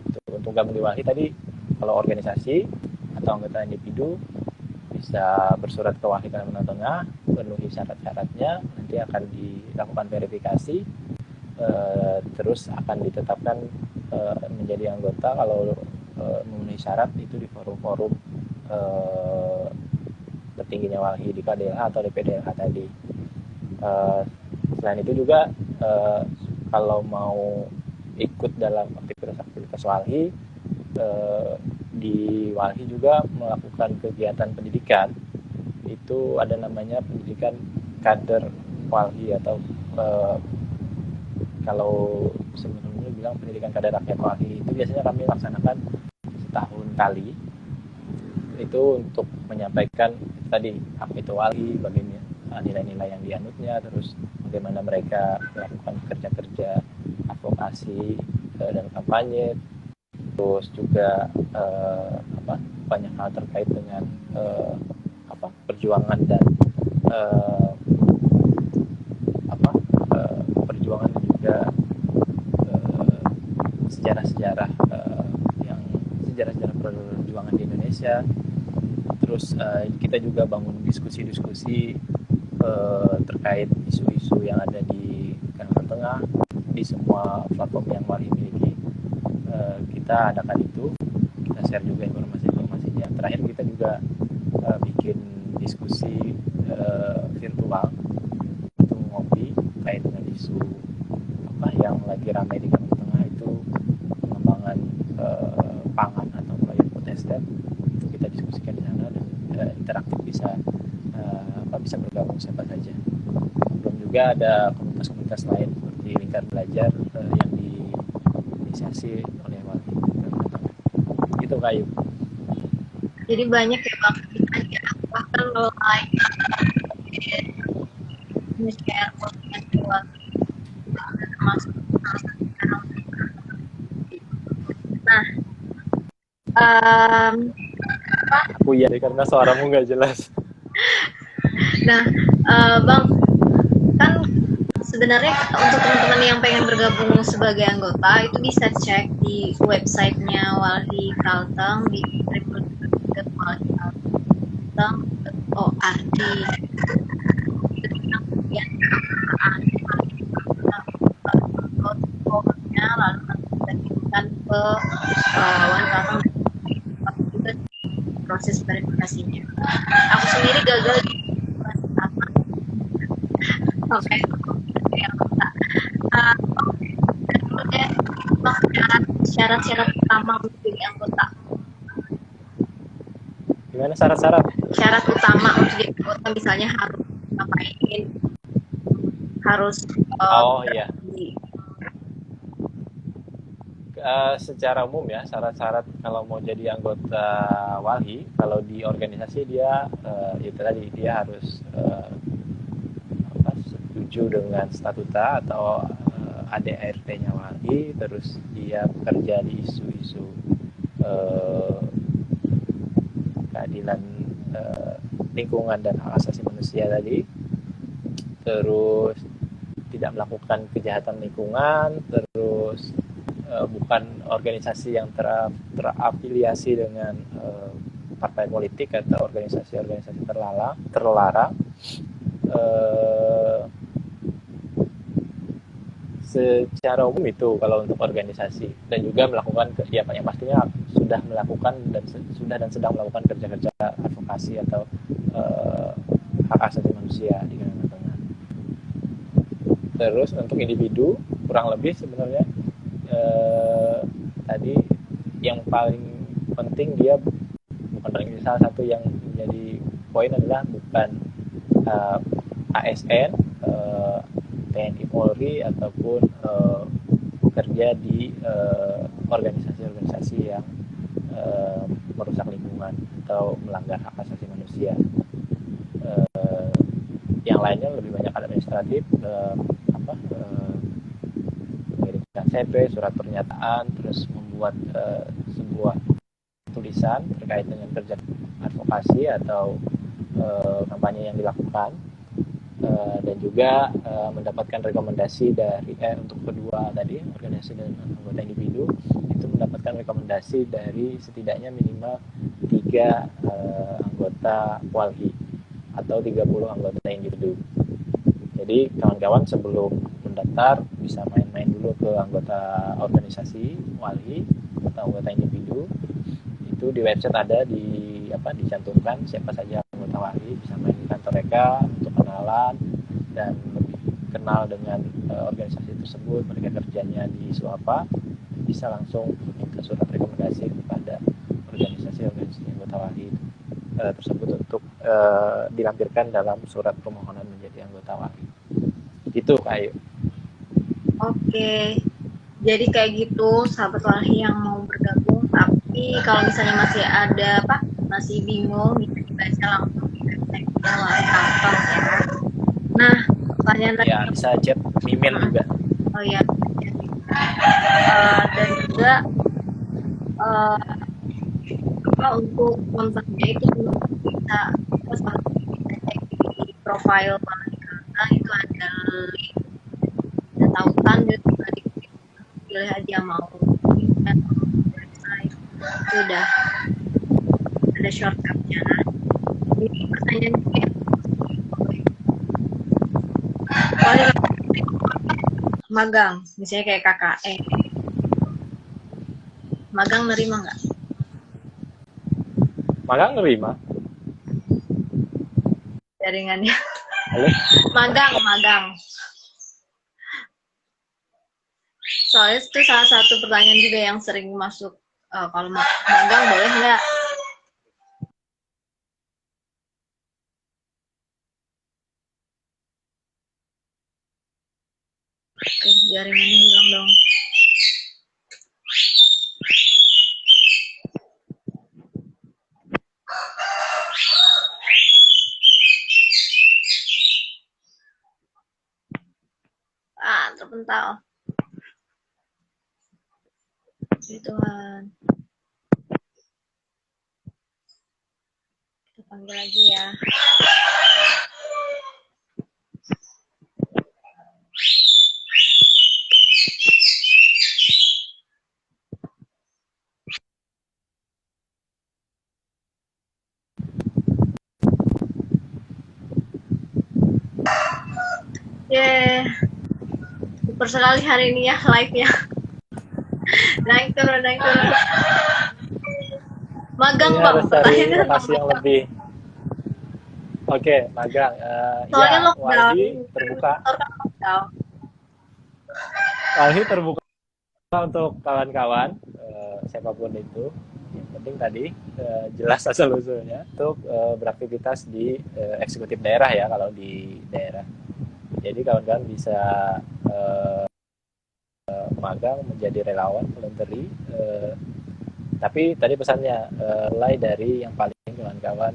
Itu untuk gabung di Walhi tadi, kalau organisasi atau anggota individu bisa bersurat ke Walhi Kalimantan Tengah, penuhi syarat-syaratnya, nanti akan dilakukan verifikasi, terus akan ditetapkan menjadi anggota kalau memenuhi syarat itu di forum-forum tertingginya Walhi di KDLH atau DPDLH tadi. Selain itu juga kalau mau ikut dalam aktivitas Walhi, di Walhi juga melakukan kegiatan pendidikan. Itu ada namanya pendidikan kader Walhi, atau kalau sebelumnya bilang pendidikan kader rakyat Walhi. Itu biasanya kami laksanakan setahun kali. Itu untuk menyampaikan tadi apa itu Walhi, bagaimana nilai-nilai yang dianutnya, terus bagaimana mereka melakukan kerja-kerja advokasi dan kampanye, terus juga banyak hal terkait dengan perjuangan dan sejarah-sejarah yang sejarah-sejarah perjuangan di Indonesia. Terus kita juga bangun diskusi-diskusi terkait isu-isu yang ada di Kalimantan Tengah di semua platform yang Walhi miliki. Kita adakan itu, kita share juga informasi-informasinya. Terakhir kita juga bikin diskusi virtual untuk ngopi terkait dengan isu apa yang lagi ramai di Kalimantan Tengah, itu pengembangan pangan atau proyek potestet. Itu kita diskusikan di sana dan interaktif, bisa bergabung siapa saja. Belum juga ada komunitas-komunitas lain seperti Lingkar Belajar yang diinisiasi oleh Walhi. Itu Kayu. Jadi banyak ya Bang, bahkan mulai share konten buat masuk. Nah, aku ya karena suaramu nggak jelas. Nah, Bang, kan sebenarnya untuk teman-teman yang pengen bergabung sebagai anggota itu bisa cek di websitenya Walhi Kalteng di www.walhikalteng.org. Ya, lalu kita kirimkan ke Walhi Kalteng juga proses verifikasinya. Aku sendiri gagal di oke. Syarat-syarat utama untuk jadi anggota. Gimana syarat-syarat? Syarat utama untuk jadi anggota misalnya harus ngapain, harus iya. Secara umum ya, syarat-syarat kalau mau jadi anggota Walhi, kalau di organisasi dia itu tadi dia harus setuju dengan statuta atau ADART-nya Walhi, terus dia bekerja di isu-isu keadilan lingkungan dan hak asasi manusia tadi, terus tidak melakukan kejahatan lingkungan, terus bukan organisasi yang terafiliasi dengan partai politik atau organisasi-organisasi terlarang. Secara umum itu kalau untuk organisasi, dan juga melakukan ya yang pastinya sudah melakukan dan sedang melakukan kerja-kerja advokasi atau hak asasi manusia di Kalimantan Tengah. Terus untuk individu kurang lebih sebenarnya tadi yang paling penting dia bukan paling salah satu yang menjadi poin adalah bukan ASN, TNI Polri ataupun bekerja di organisasi-organisasi yang merusak lingkungan atau melanggar hak asasi manusia. Yang lainnya lebih banyak administratif, mengirimkan CV, surat pernyataan, terus membuat sebuah tulisan terkait dengan kerja advokasi atau kampanye yang dilakukan, dan juga mendapatkan rekomendasi dari untuk kedua tadi, organisasi dan anggota individu, itu mendapatkan rekomendasi dari setidaknya minimal 3 anggota Walhi atau 30 anggota individu. Jadi kawan-kawan sebelum mendaftar bisa main-main dulu ke anggota organisasi Walhi atau anggota individu. Itu di website ada dicantumkan siapa saja anggota Walhi, bisa main di kantor mereka untuk kenalan dan lebih kenal dengan organisasi tersebut, mereka kerjanya di isu apa, bisa langsung minta surat rekomendasi kepada organisasi anggota Walhi tersebut untuk dilampirkan dalam surat permohonan menjadi anggota Walhi. Itu Kayu. Oke, jadi kayak gitu sahabat Walhi yang mau bergabung, tapi kalau misalnya masih ada masih bingung, bisa dibaca langsung di website Walhi Kalteng ya. Nah, pertanyaan tadi bisa chat email juga. Oh ya, dan juga untuk kontaknya itu bisa cek di profile Walhi Kalteng, itu ada link tautan, juga dipilih aja mau website. Sudah ada shortcutnya. Ini pertanyaan juga magang, misalnya kayak KKN. Magang nerima nggak? Magang nerima. Jaringannya. Halo? Magang. Soalnya itu salah satu pertanyaan juga yang sering masuk. Kalau magang boleh nggak? Oke, jaringannya hilang dong. Terpental. Tuhan. Kita panggil lagi ya. Super sekali hari ini ya live-nya. naik turun. Magang ini bang, harus cari lokasi yang lebih. Oke, magang. Soalnya Ya, lockdown. Walhi terbuka. Walhi terbuka untuk kawan-kawan, siapapun itu. Yang penting tadi jelas asal usulnya untuk beraktivitas di eksekutif daerah ya kalau di daerah. Jadi kawan-kawan bisa magang menjadi relawan voluntary. Tapi tadi pesannya mulai dari yang paling kawan-kawan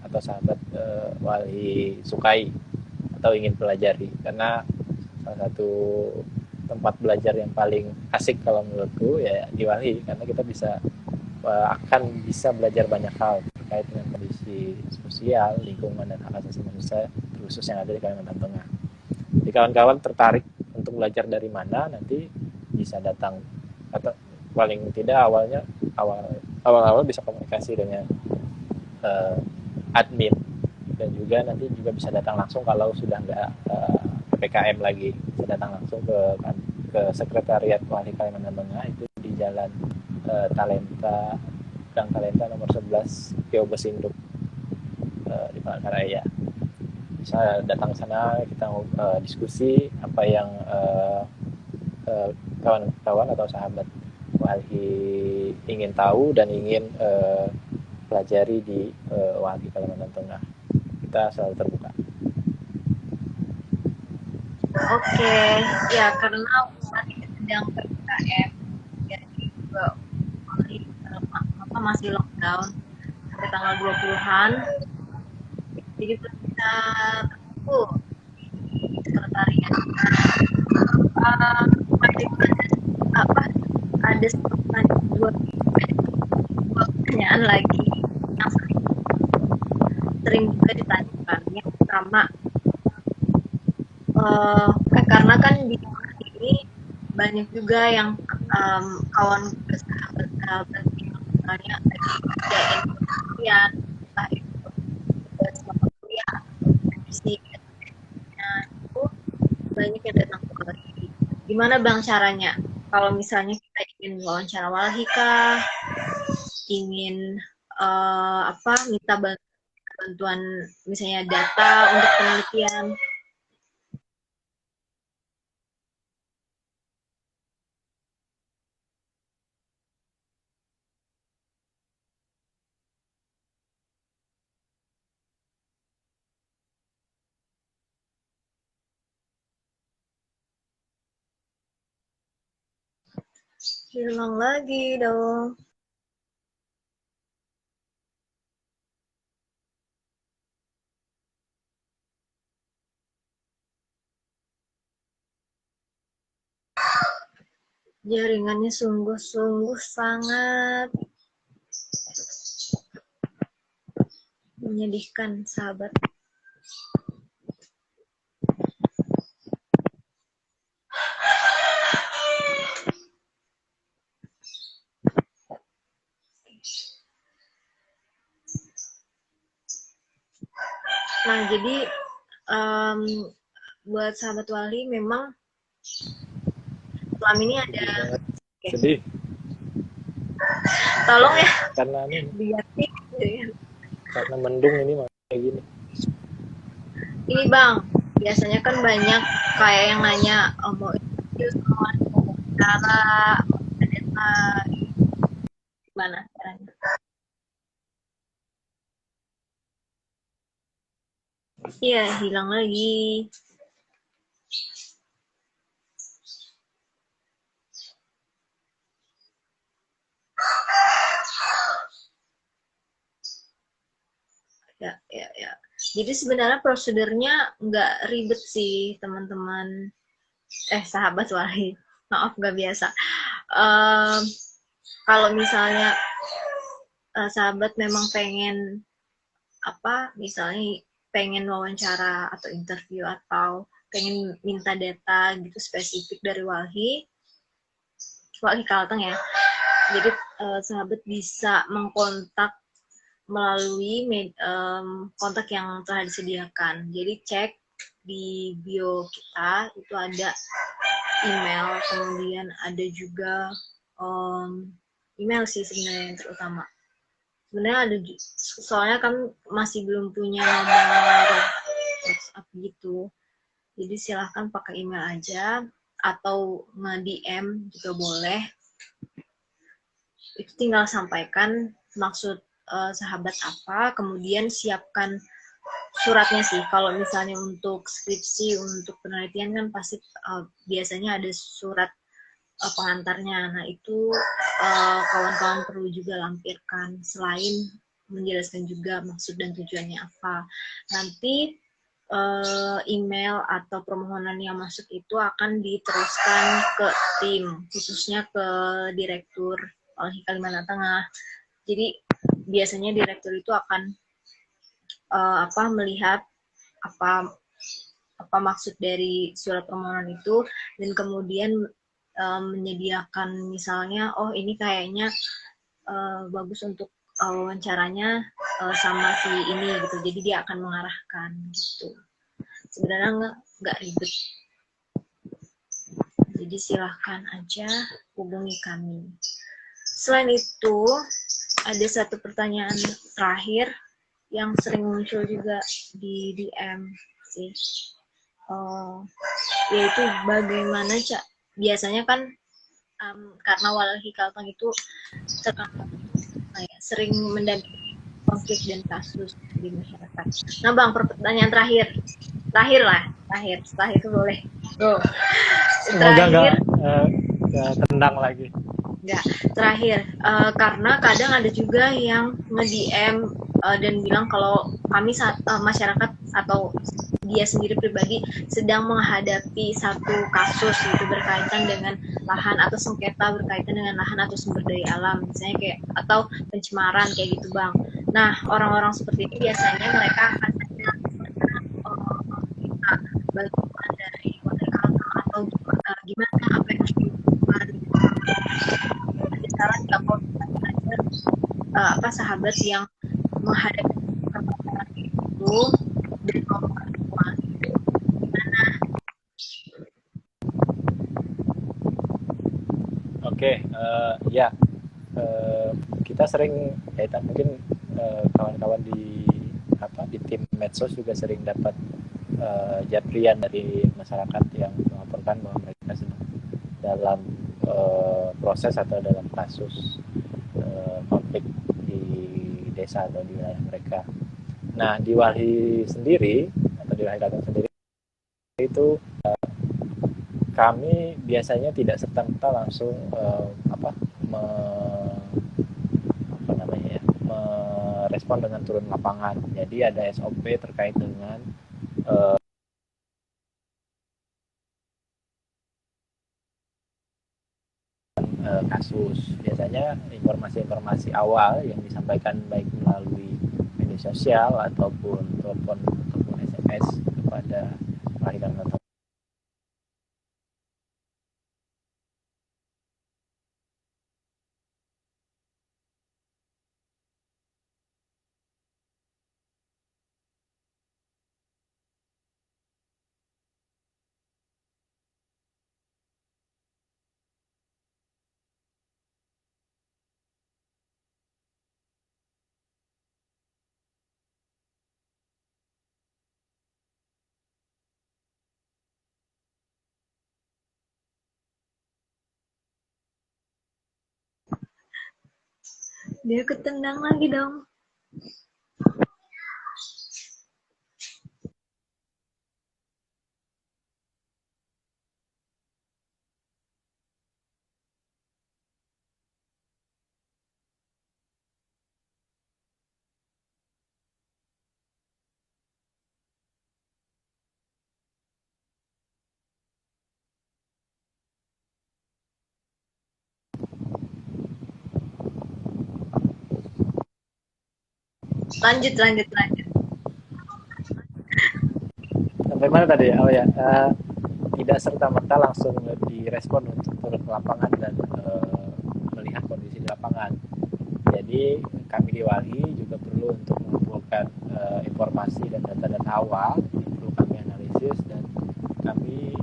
atau sahabat Walhi sukai atau ingin pelajari, karena salah satu tempat belajar yang paling asik kalau menurutku ya di Walhi, karena kita akan bisa belajar banyak hal terkait dengan kondisi sosial, lingkungan, dan hak asasi manusia khusus yang ada di Kalimantan Tengah. Jadi kawan-kawan tertarik untuk belajar dari mana, nanti bisa datang, atau paling tidak awal-awal bisa komunikasi dengan admin, dan juga nanti juga bisa datang langsung kalau sudah nggak PPKM lagi, bisa datang langsung ke sekretariat Walhi Kalimantan Tengah, itu di Jalan Talenta, Gang Talenta nomor 11, PO Besinduk di Palangkaraya. Bisa datang ke sana, kita diskusi apa yang kawan-kawan atau sahabat Walhi ingin tahu dan ingin pelajari di Walhi Kalimantan Tengah. Kita selalu terbuka. Oke, ya karena saat ini sedang PPKM, jadi juga masih lockdown sampai tanggal 20-an. Jadi kita ketemu di sekretariat. Ada dua pertanyaan lagi yang sering juga ditanyakan. Yang pertama, karena kan di ini banyak juga yang kawan sahabat yang misalnya kerjain penelitian, entah itu tugas mata kuliah atau skripsi, itu banyak yang datang ke Walhi. Gimana bang caranya? Kalau misalnya kita ingin wawancara Walhi kah, ingin minta bantuan misalnya data untuk penelitian. Hilang lagi dong. Jaringannya sungguh-sungguh sangat menyedihkan, sahabat. Nah, jadi buat sahabat Wali memang malam ini ada sedih tolong ya karena ini diganti karena mendung ini kayak gini. ini bang, biasanya kan banyak kayak yang nanya mau interview sama cara gimana caranya. Iya, hilang lagi. Ya. Jadi sebenarnya prosedurnya nggak ribet sih teman-teman. Sahabat Wahid. Maaf nggak biasa. Kalau misalnya sahabat memang pengen misalnya pengen wawancara atau interview atau pengen minta data gitu spesifik dari Walhi Kalteng ya. Jadi sahabat bisa mengkontak melalui kontak yang telah disediakan. Jadi cek di bio kita itu ada email, kemudian ada juga email sih sebenarnya yang terutama. Sebenarnya ada, soalnya kan masih belum punya nomor WhatsApp gitu. Jadi silahkan pakai email aja atau nge-DM juga boleh. Itu tinggal sampaikan maksud sahabat apa, kemudian siapkan suratnya sih. Kalau misalnya untuk skripsi, untuk penelitian kan pasti biasanya ada surat pengantarnya. Nah itu kawan-kawan perlu juga lampirkan selain menjelaskan juga maksud dan tujuannya apa. Nanti email atau permohonan yang masuk itu akan diteruskan ke tim, khususnya ke Direktur Walhi Kalimantan Tengah. Jadi biasanya direktur itu akan melihat apa maksud dari surat permohonan itu dan kemudian menyediakan misalnya ini kayaknya bagus untuk wawancaranya sama si ini gitu. Jadi dia akan mengarahkan gitu. Sebenarnya nggak ribet. Jadi silahkan aja hubungi kami. Selain itu, ada satu pertanyaan terakhir yang sering muncul juga di DM sih. Yaitu bagaimana biasanya kan karena Walhi Kalteng itu sering mendampingi konflik dan kasus di masyarakat. Nah bang, pertanyaan terakhir setelah itu boleh go. Semoga nggak tendang lagi. Nggak, terakhir karena kadang ada juga yang nge-DM dan bilang kalau kami masyarakat atau dia sendiri pribadi sedang menghadapi satu kasus gitu berkaitan dengan lahan atau sengketa berkaitan dengan lahan atau sumber daya alam misalnya kayak atau pencemaran kayak gitu bang. Nah orang-orang seperti ini biasanya mereka akan minta bantuan dari kontrak atau gimana apa yang harus dilakukan gitu. Ada saran nggak kalau sahabat yang menghadapi permasalahan itu dan mau perempuan gimana? Oke, ya kita sering mungkin kawan-kawan di tim medsos juga sering dapat japrian dari masyarakat yang melaporkan bahwa mereka sedang dalam proses atau dalam kasus konflik di desa atau di wilayah mereka. Nah di Walhi sendiri atau di Walhi Kalteng sendiri itu kami biasanya tidak serta-merta langsung merespon dengan turun lapangan. Jadi ada SOP terkait dengan kasus. Biasanya informasi-informasi awal yang disampaikan baik melalui media sosial ataupun telepon ataupun SMS kepada pelahiran atau Dia ketendang lagi dong. Lanjut. Sampai mana tadi? Oh ya, tidak serta-merta langsung direspon untuk turun ke lapangan dan melihat kondisi di lapangan. Jadi kami di Wali juga perlu untuk mengumpulkan informasi dan data-data awal yang perlu kami analisis, dan kami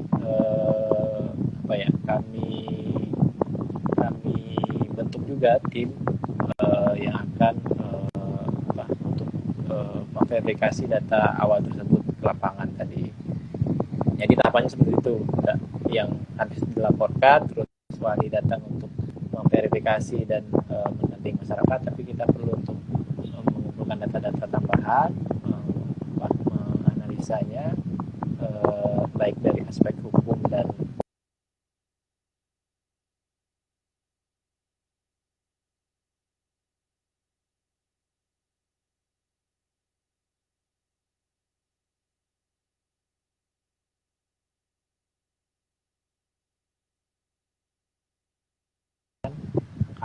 kami bentuk juga tim yang akan untuk memverifikasi data awal tersebut ke lapangan tadi. Jadi tahapannya seperti itu, yang habis dilaporkan terus Wali datang untuk memverifikasi dan mendampingi masyarakat, tapi kita perlu untuk mengumpulkan data-data tambahan, menganalisanya baik dari aspek hukum dan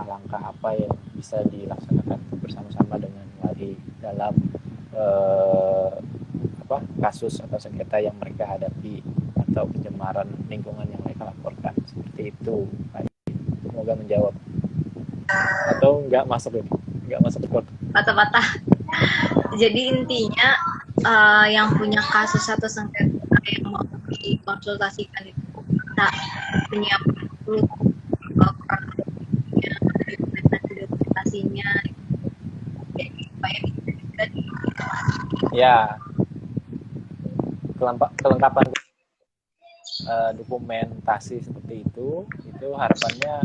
langkah apa yang bisa dilaksanakan bersama-sama dengan Wali dalam kasus atau sengketa yang mereka hadapi atau pencemaran lingkungan yang mereka laporkan. Seperti itu. Semoga menjawab. Atau nggak masuk ini? Nggak masuk report. Patah-patah. Jadi intinya yang punya kasus atau sengketa yang mau dikonsultasikan itu kita menyiapkan dulu dokumentasinya, jadi supaya bisa ya, kelengkapan dokumentasi seperti itu harapannya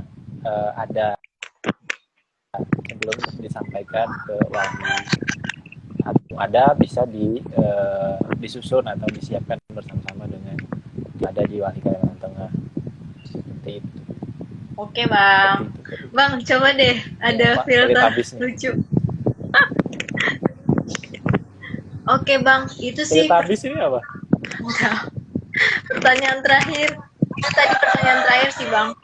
ada sebelum disampaikan ke Wali. Atau ada bisa disusun atau disiapkan bersama-sama dengan ada di Wali Kalimantan Tengah. Seperti itu. Oke Bang. Bang, coba deh ada filter lucu. Oke Bang, itu sih. Habis ini apa? Pertanyaan terakhir. Itu tadi pertanyaan terakhir sih Bang.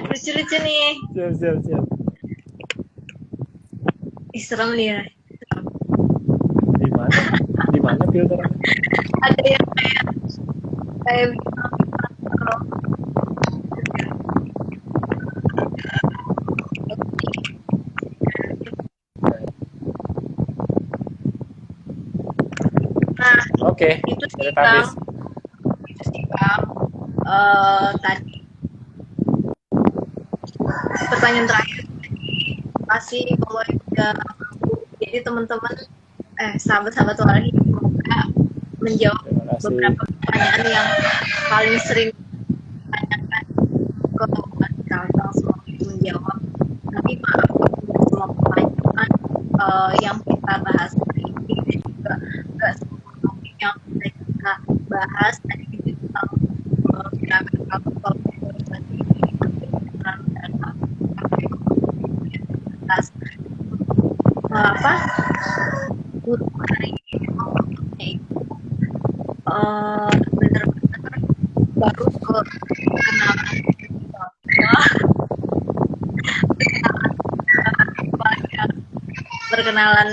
Lucu-lucu nih. Siap. Serem nih ya. Di mana filternya? Ada yang kayak Oke, itu sih Bang. Tadi pertanyaan terakhir pasti mulai udah, jadi teman-teman sahabat-sahabat Wali semoga menjawab beberapa pertanyaan yang paling sering ditanyakan ke Kalteng, semoga itu menjawab. Tapi maaf semua pertanyaan yang kita bahas hari ini, dan juga nggak semua topik yang kita bahas tadi itu tentang gerakan organisasi untuk hari ini benar-benar baru ke perkenalan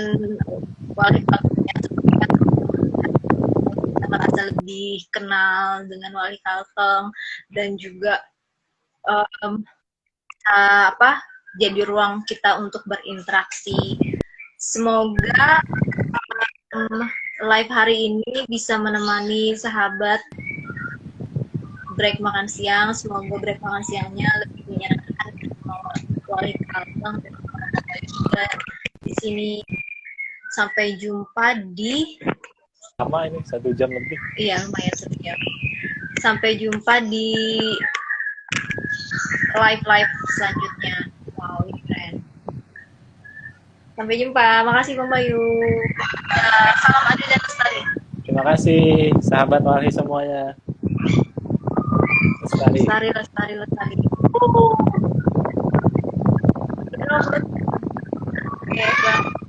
Wali Kaltengnya, kita merasa lebih kenal dengan Wali Kalteng dan juga jadi ruang kita untuk berinteraksi. Semoga live hari ini bisa menemani sahabat break makan siang. Semoga break makan siangnya lebih menyenangkan Wali Kalteng dan di sini. Sampai jumpa di sama ini 1 jam lebih. Iya, lumayan 1 jam. Sampai jumpa di live selanjutnya. Wow. Sampai jumpa. Makasih Mbak Bayu. Salam Ade dan Lestari. Terima kasih sahabat Walhi semuanya. Lestari. Lestari. Oke, Bang.